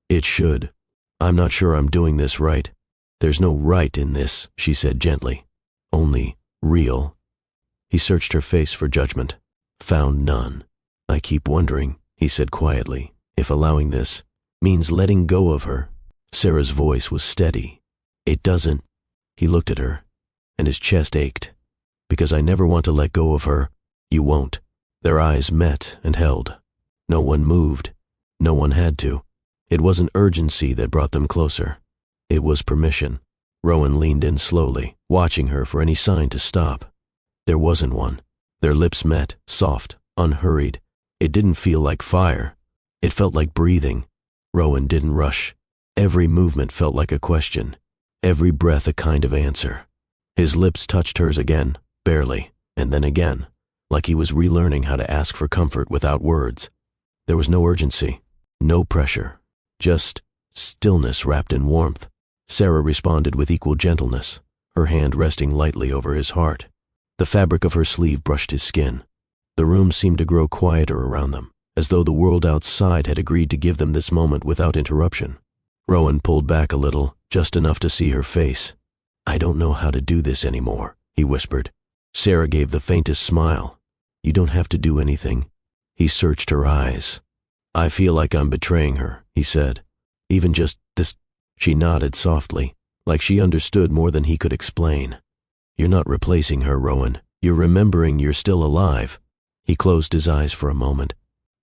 "It should. I'm not sure I'm doing this right." "There's no right in this," she said gently. "Only real." He searched her face for judgment. Found none. "I keep wondering," he said quietly, "if allowing this means letting go of her." Sarah's voice was steady. It doesn't. He looked at her, and his chest ached. Because I never want to let go of her, you won't. Their eyes met and held. No one moved. No one had to. It wasn't urgency that brought them closer. It was permission. Rowan leaned in slowly, watching her for any sign to stop. There wasn't one. Their lips met, soft, unhurried. It didn't feel like fire. It felt like breathing. Rowan didn't rush. Every movement felt like a question. Every breath a kind of answer. His lips touched hers again, barely, and then again, like he was relearning how to ask for comfort without words. There was no urgency, no pressure, just stillness wrapped in warmth. Sarah responded with equal gentleness, her hand resting lightly over his heart. The fabric of her sleeve brushed his skin. The room seemed to grow quieter around them, as though the world outside had agreed to give them this moment without interruption. Rowan pulled back a little, just enough to see her face. I don't know how to do this anymore, he whispered. Sarah gave the faintest smile. You don't have to do anything. He searched her eyes. I feel like I'm betraying her, he said. Even just this. She nodded softly, like she understood more than he could explain. You're not replacing her, Rowan. You're remembering you're still alive. He closed his eyes for a moment.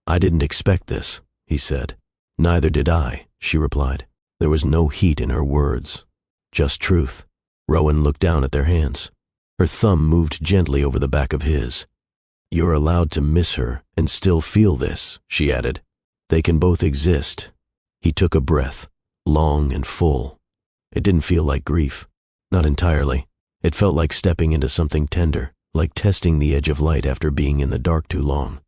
I didn't expect this, he said. Neither did I, she replied. There was no heat in her words, just truth. Rowan looked down at their hands. Her thumb moved gently over the back of his. You're allowed to miss her and still feel this, she added. They can both exist. He took a breath, long and full. It didn't feel like grief, not entirely. It felt like stepping into something tender, like testing the edge of light after being in the dark too long.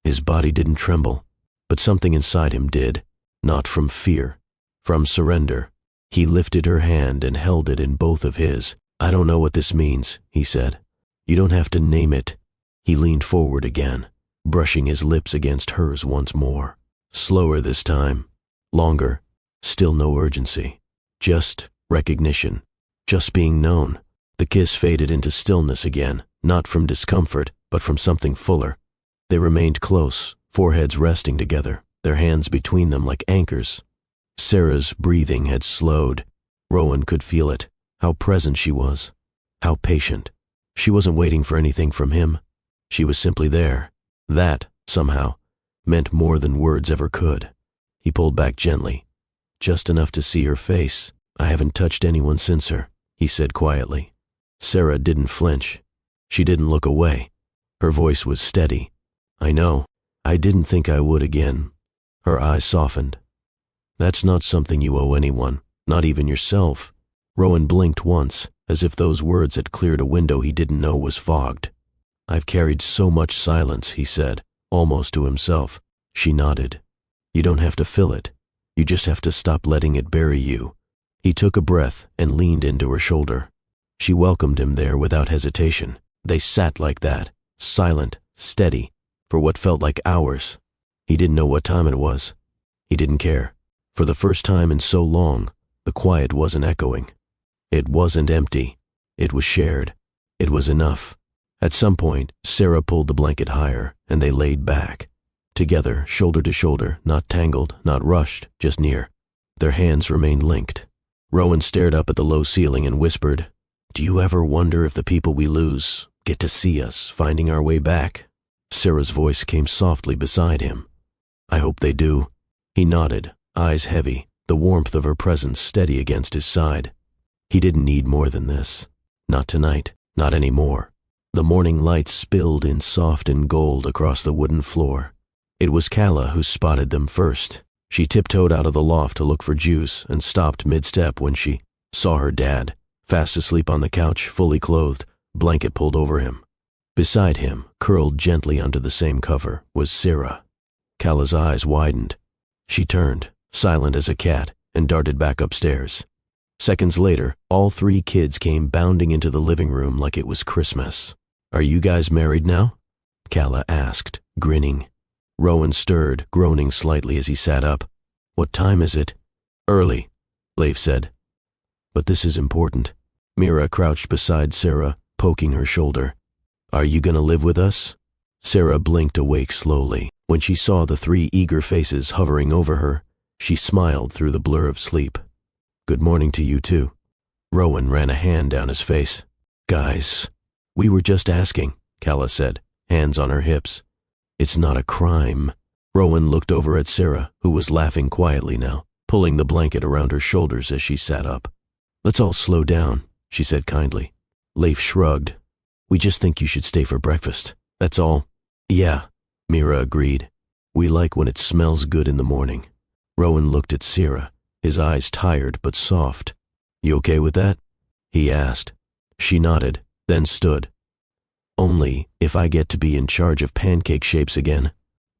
His body didn't tremble, but something inside him did, not from fear, from surrender. He lifted her hand and held it in both of his. I don't know what this means, he said. You don't have to name it. He leaned forward again, brushing his lips against hers once more. Slower this time, longer, still no urgency. Just recognition, just being known. The kiss faded into stillness again, not from discomfort, but from something fuller. They remained close, foreheads resting together, their hands between them like anchors. Sarah's breathing had slowed. Rowan could feel it, how present she was, how patient. She wasn't waiting for anything from him. She was simply there. That, somehow, meant more than words ever could. He pulled back gently, just enough to see her face. I haven't touched anyone since her, he said quietly. Sarah didn't flinch. She didn't look away. Her voice was steady. I know. I didn't think I would again. Her eyes softened. That's not something you owe anyone, not even yourself. Rowan blinked once, as if those words had cleared a window he didn't know was fogged. I've carried so much silence, he said, almost to himself. She nodded. You don't have to fill it. You just have to stop letting it bury you. He took a breath and leaned into her shoulder. She welcomed him there without hesitation. They sat like that, silent, steady, for what felt like hours. He didn't know what time it was. He didn't care. For the first time in so long, the quiet wasn't echoing. It wasn't empty. It was shared. It was enough. At some point, Sarah pulled the blanket higher, and they laid back. Together, shoulder to shoulder, not tangled, not rushed, just near. Their hands remained linked. Rowan stared up at the low ceiling and whispered, Do you ever wonder if the people we lose get to see us finding our way back? Sarah's voice came softly beside him. I hope they do. He nodded, eyes heavy, the warmth of her presence steady against his side. He didn't need more than this. Not tonight, not anymore. The morning light spilled in soft and gold across the wooden floor. It was Calla who spotted them first. She tiptoed out of the loft to look for Juice and stopped mid-step when she saw her dad, fast asleep on the couch, fully clothed, blanket pulled over him. Beside him, curled gently under the same cover, was Sarah. Calla's eyes widened. She turned, silent as a cat, and darted back upstairs. Seconds later, all three kids came bounding into the living room like it was Christmas. Are you guys married now? Calla asked, grinning. Rowan stirred, groaning slightly as he sat up. What time is it? Early, Leif said. But this is important. Mira crouched beside Sarah, poking her shoulder. Are you gonna live with us? Sarah blinked awake slowly. When she saw the three eager faces hovering over her, she smiled through the blur of sleep. Good morning to you too. Rowan ran a hand down his face. Guys, we were just asking, Calla said, hands on her hips. It's not a crime. Rowan looked over at Sarah, who was laughing quietly now, pulling the blanket around her shoulders as she sat up. Let's all slow down, she said kindly. Leif shrugged. We just think you should stay for breakfast. That's all. Yeah, Mira agreed. We like when it smells good in the morning. Rowan looked at Sarah, his eyes tired but soft. You okay with that? He asked. She nodded, then stood. Only if I get to be in charge of pancake shapes again.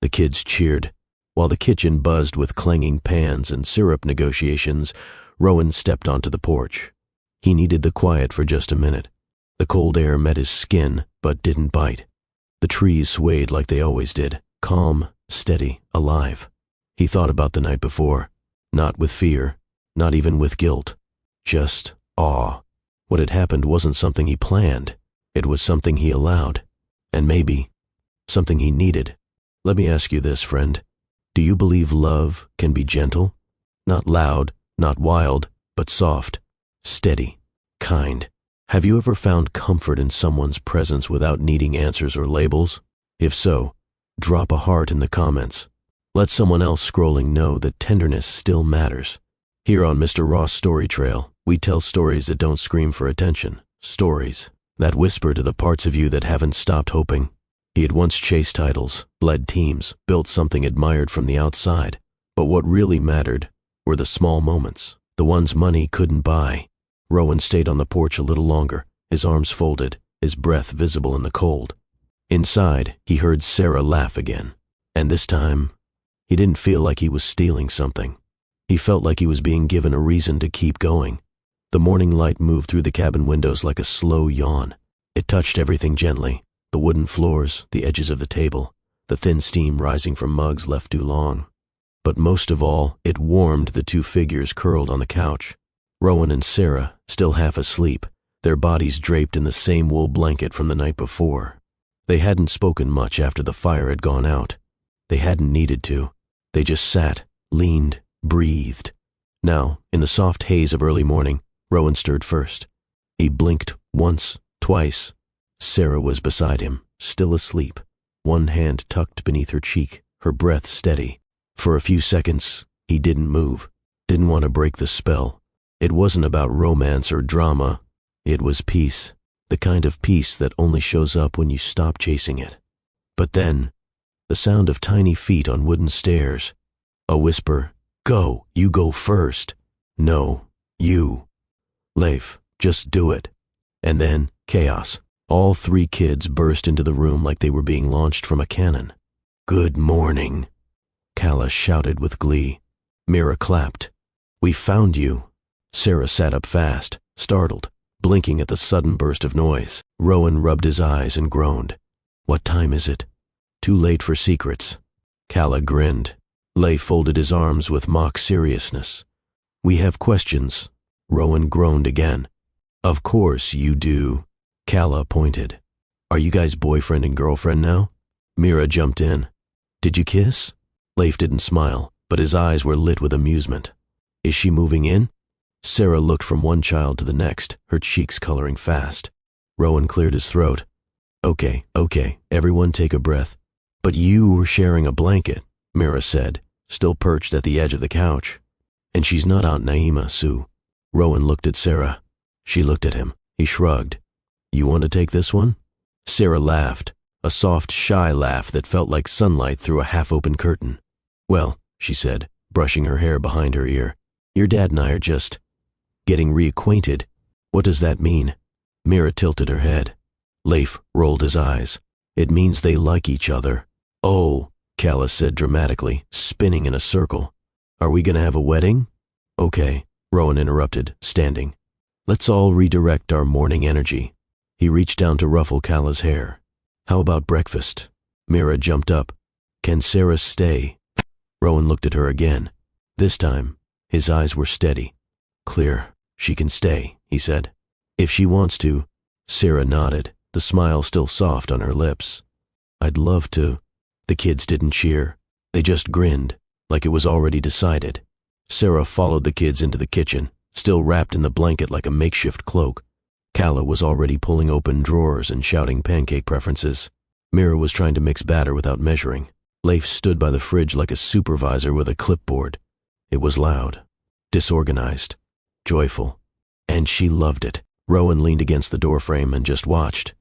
The kids cheered. While the kitchen buzzed with clanging pans and syrup negotiations, Rowan stepped onto the porch. He needed the quiet for just a minute. The cold air met his skin, but didn't bite. The trees swayed like they always did, calm, steady, alive. He thought about the night before, not with fear, not even with guilt, just awe. What had happened wasn't something he planned. It was something he allowed, and maybe something he needed. Let me ask you this, friend. Do you believe love can be gentle? Not loud, not wild, but soft, steady, kind. Have you ever found comfort in someone's presence without needing answers or labels? If so, drop a heart in the comments. Let someone else scrolling know that tenderness still matters. Here on Mr. Ross Story Trail, we tell stories that don't scream for attention. Stories that whisper to the parts of you that haven't stopped hoping. He had once chased titles, led teams, built something admired from the outside. But what really mattered were the small moments, the ones money couldn't buy. Rowan stayed on the porch a little longer, his arms folded, his breath visible in the cold. Inside, he heard Sarah laugh again. And this time, he didn't feel like he was stealing something. He felt like he was being given a reason to keep going. The morning light moved through the cabin windows like a slow yawn. It touched everything gently, the wooden floors, the edges of the table, the thin steam rising from mugs left too long. But most of all, it warmed the two figures curled on the couch. Rowan and Sarah, still half asleep, their bodies draped in the same wool blanket from the night before. They hadn't spoken much after the fire had gone out. They hadn't needed to. They just sat, leaned, breathed. Now, in the soft haze of early morning, Rowan stirred first. He blinked once, twice. Sarah was beside him, still asleep, one hand tucked beneath her cheek, her breath steady. For a few seconds, he didn't move, didn't want to break the spell. It wasn't about romance or drama. It was peace, the kind of peace that only shows up when you stop chasing it. But then, the sound of tiny feet on wooden stairs. A whisper, "Go, you go first." "No, you." "Leif, just do it." And then, chaos. All three kids burst into the room like they were being launched from a cannon. "Good morning," Calla shouted with glee. Mira clapped. "We found you." Sarah sat up fast, startled, blinking at the sudden burst of noise. Rowan rubbed his eyes and groaned. "What time is it?" "Too late for secrets." Calla grinned. Leif folded his arms with mock seriousness. "We have questions." Rowan groaned again. "Of course you do." Calla pointed. "Are you guys boyfriend and girlfriend now?" Mira jumped in. "Did you kiss?" Leif didn't smile, but his eyes were lit with amusement. "Is she moving in?" Sarah looked from one child to the next, her cheeks coloring fast. Rowan cleared his throat. Okay, everyone take a breath." "But you were sharing a blanket," Mira said, still perched at the edge of the couch. "And she's not Aunt Naima, Sue." Rowan looked at Sarah. She looked at him. He shrugged. "You want to take this one?" Sarah laughed, a soft, shy laugh that felt like sunlight through a half-open curtain. "Well," she said, brushing her hair behind her ear, "your dad and I are just getting reacquainted." "What does that mean?" Mira tilted her head. Leif rolled his eyes. "It means they like each other." "Oh," Calla said dramatically, spinning in a circle. "Are we gonna have a wedding?" "Okay," Rowan interrupted, standing. "Let's all redirect our morning energy." He reached down to ruffle Calla's hair. "How about breakfast?" Mira jumped up. "Can Sarah stay?" Rowan looked at her again. This time, his eyes were steady. "Clear. She can stay," he said. "If she wants to." Sarah nodded, the smile still soft on her lips. "I'd love to." The kids didn't cheer. They just grinned, like it was already decided. Sarah followed the kids into the kitchen, still wrapped in the blanket like a makeshift cloak. Calla was already pulling open drawers and shouting pancake preferences. Mira was trying to mix batter without measuring. Leif stood by the fridge like a supervisor with a clipboard. It was loud, disorganized, joyful, and she loved it. Rowan leaned against the doorframe and just watched.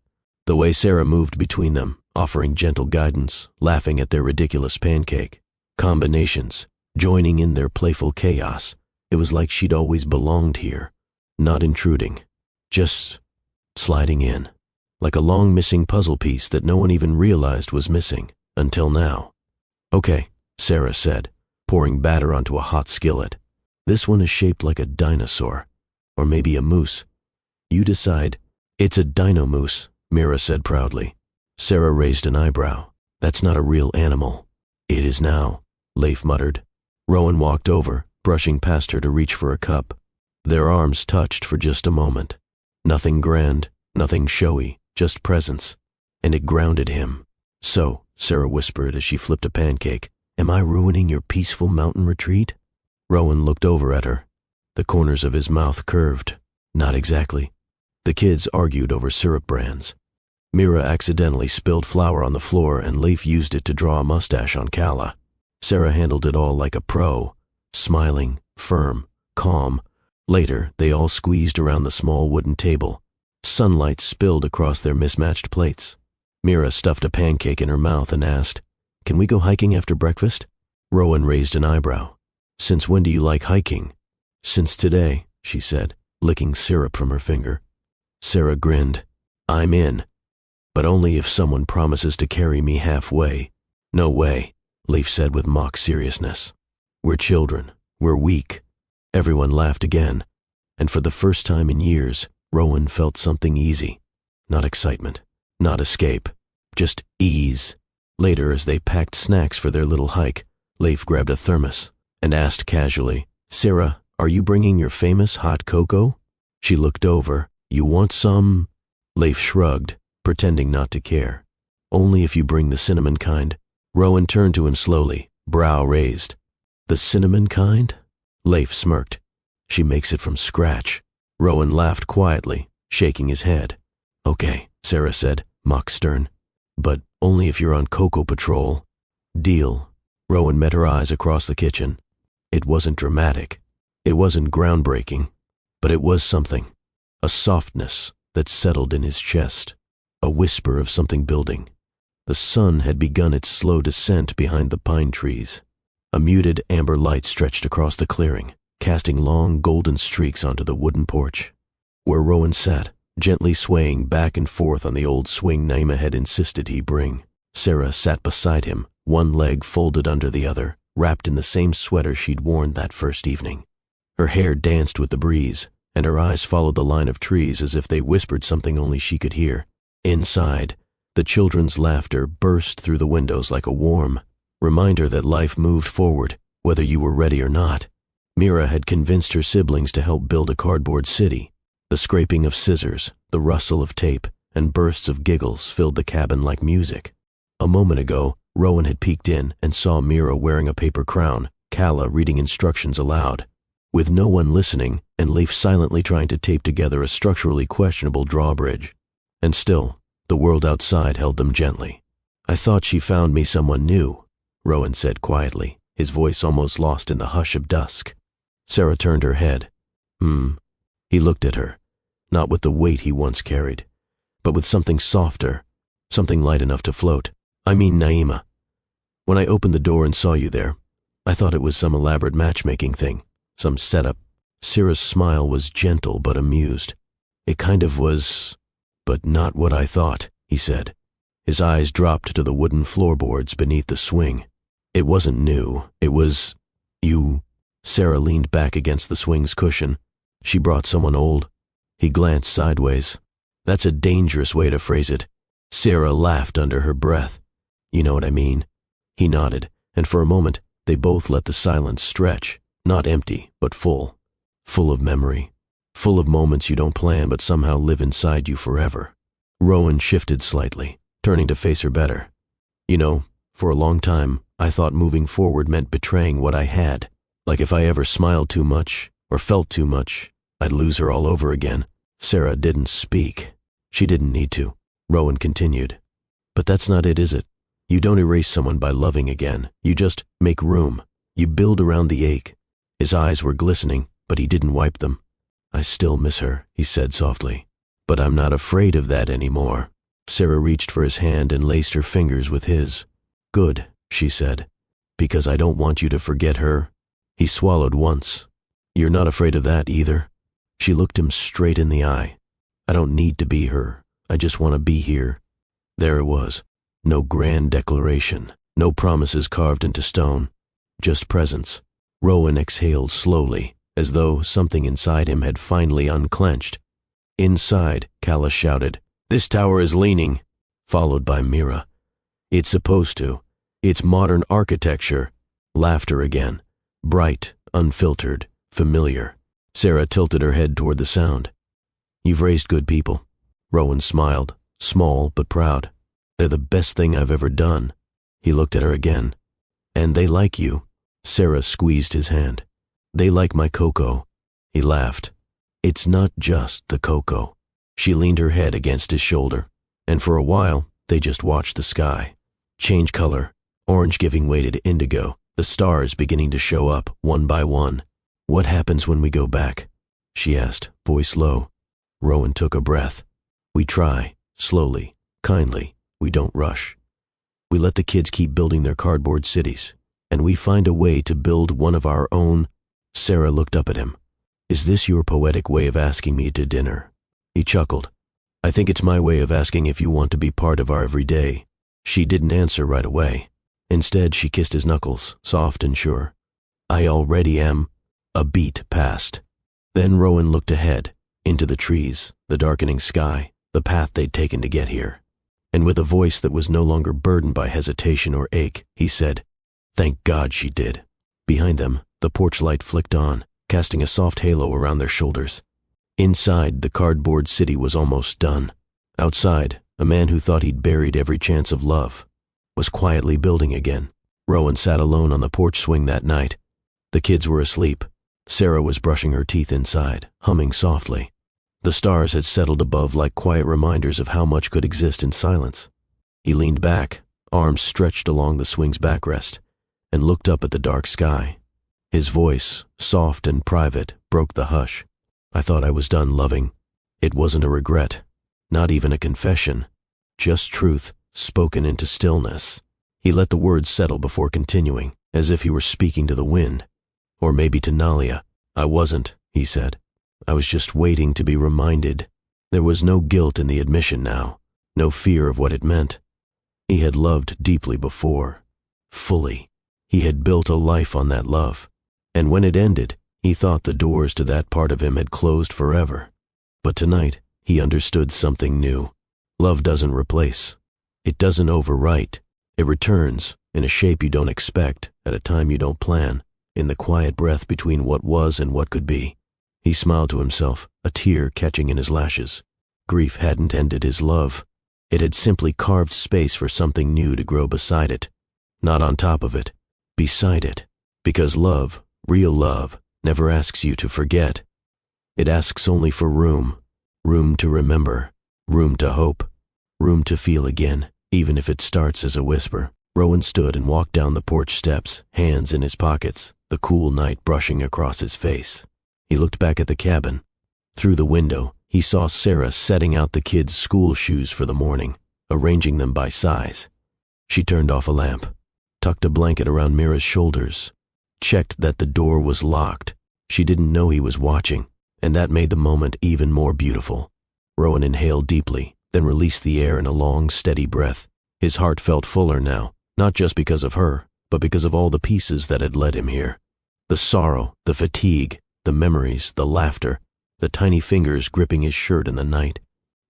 The way Sarah moved between them, offering gentle guidance, laughing at their ridiculous pancake combinations, joining in their playful chaos. It was like she'd always belonged here, not intruding, just sliding in, like a long missing puzzle piece that no one even realized was missing, until now. "Okay," Sarah said, pouring batter onto a hot skillet. "This one is shaped like a dinosaur, or maybe a moose. You decide." "It's a dino moose," Mira said proudly. Sarah raised an eyebrow. "That's not a real animal." "It is now," Leif muttered. Rowan walked over, brushing past her to reach for a cup. Their arms touched for just a moment. Nothing grand, nothing showy, just presence. And it grounded him. "So," Sarah whispered as she flipped a pancake, "am I ruining your peaceful mountain retreat?" Rowan looked over at her. The corners of his mouth curved. "Not exactly." The kids argued over syrup brands. Mira accidentally spilled flour on the floor and Leif used it to draw a mustache on Calla. Sarah handled it all like a pro, smiling, firm, calm. Later, they all squeezed around the small wooden table. Sunlight spilled across their mismatched plates. Mira stuffed a pancake in her mouth and asked, "Can we go hiking after breakfast?" Rowan raised an eyebrow. "Since when do you like hiking?" "Since today," she said, licking syrup from her finger. Sarah grinned. "I'm in, but only if someone promises to carry me halfway." "No way," Leif said with mock seriousness. "We're children. We're weak." Everyone laughed again, and for the first time in years, Rowan felt something easy. Not excitement, not escape, just ease. Later, as they packed snacks for their little hike, Leif grabbed a thermos and asked casually, "Sarah, are you bringing your famous hot cocoa?" She looked over. "You want some?" Leif shrugged, pretending not to care. "Only if you bring the cinnamon kind." Rowan turned to him slowly, brow raised. "The cinnamon kind?" Leif smirked. "She makes it from scratch." Rowan laughed quietly, shaking his head. "Okay," Sarah said, mock stern. "But only if you're on cocoa patrol." "Deal." Rowan met her eyes across the kitchen. It wasn't dramatic. It wasn't groundbreaking. But it was something. A softness that settled in his chest. A whisper of something building. The sun had begun its slow descent behind the pine trees. A muted amber light stretched across the clearing, casting long golden streaks onto the wooden porch. Where Rowan sat, gently swaying back and forth on the old swing Naima had insisted he bring, Sarah sat beside him, one leg folded under the other, wrapped in the same sweater she'd worn that first evening. Her hair danced with the breeze, and her eyes followed the line of trees as if they whispered something only she could hear. Inside, the children's laughter burst through the windows like a warm reminder that life moved forward, whether you were ready or not. Mira had convinced her siblings to help build a cardboard city. The scraping of scissors, the rustle of tape, and bursts of giggles filled the cabin like music. A moment ago, Rowan had peeked in and saw Mira wearing a paper crown, Calla reading instructions aloud. With no one listening, and Leif silently trying to tape together a structurally questionable drawbridge. And still, the world outside held them gently. "I thought she found me someone new," Rowan said quietly, his voice almost lost in the hush of dusk. Sarah turned her head. He looked at her, not with the weight he once carried, but with something softer, something light enough to float. "I mean Naima. When I opened the door and saw you there, I thought it was some elaborate matchmaking thing, some setup." Sarah's smile was gentle but amused. "It kind of was, but not what I thought," he said. His eyes dropped to the wooden floorboards beneath the swing. "It wasn't new. It was... you..." Sarah leaned back against the swing's cushion. "She brought someone old." He glanced sideways. "That's a dangerous way to phrase it." Sarah laughed under her breath. "You know what I mean?" He nodded, and for a moment, they both let the silence stretch, not empty, but full. Full of memory. Full of moments you don't plan but somehow live inside you forever. Rowan shifted slightly, turning to face her better. "You know, for a long time, I thought moving forward meant betraying what I had. Like if I ever smiled too much, or felt too much, I'd lose her all over again. Sarah didn't speak. She didn't need to. Rowan continued. But that's not it, is it? You don't erase someone by loving again. You just make room. You build around the ache. His eyes were glistening, but he didn't wipe them. I still miss her, he said softly. But I'm not afraid of that anymore. Sarah reached for his hand and laced her fingers with his. Good, she said. Because I don't want you to forget her. He swallowed once. You're not afraid of that either? She looked him straight in the eye. I don't need to be her. I just want to be here. There it was. No grand declaration. No promises carved into stone. Just presence. Rowan exhaled slowly, as though something inside him had finally unclenched. Inside, Calla shouted, "This tower is leaning," followed by Mira. It's supposed to. It's modern architecture. Laughter again. Bright, unfiltered, familiar. Sarah tilted her head toward the sound. You've raised good people. Rowan smiled, small but proud. They're the best thing I've ever done. He looked at her again. And they like you. Sarah squeezed his hand. They like my cocoa. He laughed. It's not just the cocoa. She leaned her head against his shoulder, and for a while, they just watched the sky. Change color, orange giving way to indigo, the stars beginning to show up, one by one. What happens when we go back? She asked, voice low. Rowan took a breath. We try, slowly, kindly. We don't rush. We let the kids keep building their cardboard cities, and we find a way to build one of our own. Sarah looked up at him. Is this your poetic way of asking me to dinner? He chuckled. I think it's my way of asking if you want to be part of our everyday. She didn't answer right away. Instead, she kissed his knuckles, soft and sure. I already am. A beat passed. Then Rowan looked ahead, into the trees, the darkening sky, the path they'd taken to get here. And with a voice that was no longer burdened by hesitation or ache, he said, Thank God she did. Behind them, the porch light flicked on, casting a soft halo around their shoulders. Inside, the cardboard city was almost done. Outside, a man who thought he'd buried every chance of love was quietly building again. Rowan sat alone on the porch swing that night. The kids were asleep. Sarah was brushing her teeth inside, humming softly. The stars had settled above like quiet reminders of how much could exist in silence. He leaned back, arms stretched along the swing's backrest, and looked up at the dark sky. His voice, soft and private, broke the hush. I thought I was done loving. It wasn't a regret, not even a confession, just truth spoken into stillness. He let the words settle before continuing, as if he were speaking to the wind. Or maybe to Nalia. I wasn't, he said. I was just waiting to be reminded. There was no guilt in the admission now, no fear of what it meant. He had loved deeply before, fully. He had built a life on that love. And when it ended, he thought the doors to that part of him had closed forever. But tonight, he understood something new. Love doesn't replace. It doesn't overwrite. It returns, in a shape you don't expect, at a time you don't plan, in the quiet breath between what was and what could be. He smiled to himself, a tear catching in his lashes. Grief hadn't ended his love. It had simply carved space for something new to grow beside it. Not on top of it, beside it. Because love, real love, never asks you to forget. It asks only for room. Room to remember. Room to hope. Room to feel again, even if it starts as a whisper. Rowan stood and walked down the porch steps, hands in his pockets, the cool night brushing across his face. He looked back at the cabin. Through the window, he saw Sarah setting out the kids' school shoes for the morning, arranging them by size. She turned off a lamp, tucked a blanket around Mira's shoulders, checked that the door was locked. She didn't know he was watching, and that made the moment even more beautiful. Rowan inhaled deeply, then released the air in a long, steady breath. His heart felt fuller now, not just because of her, but because of all the pieces that had led him here. The sorrow, the fatigue, the memories, the laughter, the tiny fingers gripping his shirt in the night.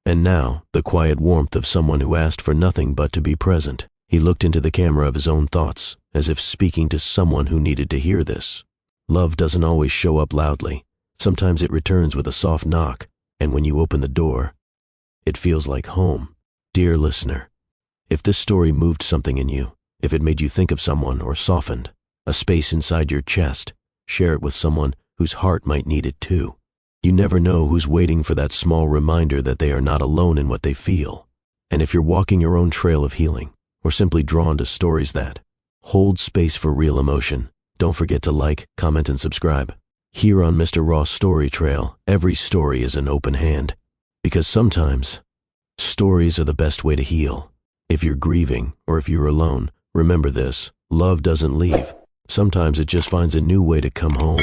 And now, the quiet warmth of someone who asked for nothing but to be present. He looked into the camera of his own thoughts, as if speaking to someone who needed to hear this. Love doesn't always show up loudly. Sometimes it returns with a soft knock, and when you open the door, it feels like home. Dear listener, if this story moved something in you, if it made you think of someone or softened a space inside your chest, share it with someone whose heart might need it too. You never know who's waiting for that small reminder that they are not alone in what they feel. And if you're walking your own trail of healing, or simply drawn to stories that hold space for real emotion, don't forget to like, comment, and subscribe. Here on Mr. Ross Story Trail, every story is an open hand. Because sometimes, stories are the best way to heal. If you're grieving, or if you're alone, remember this: love doesn't leave. Sometimes it just finds a new way to come home.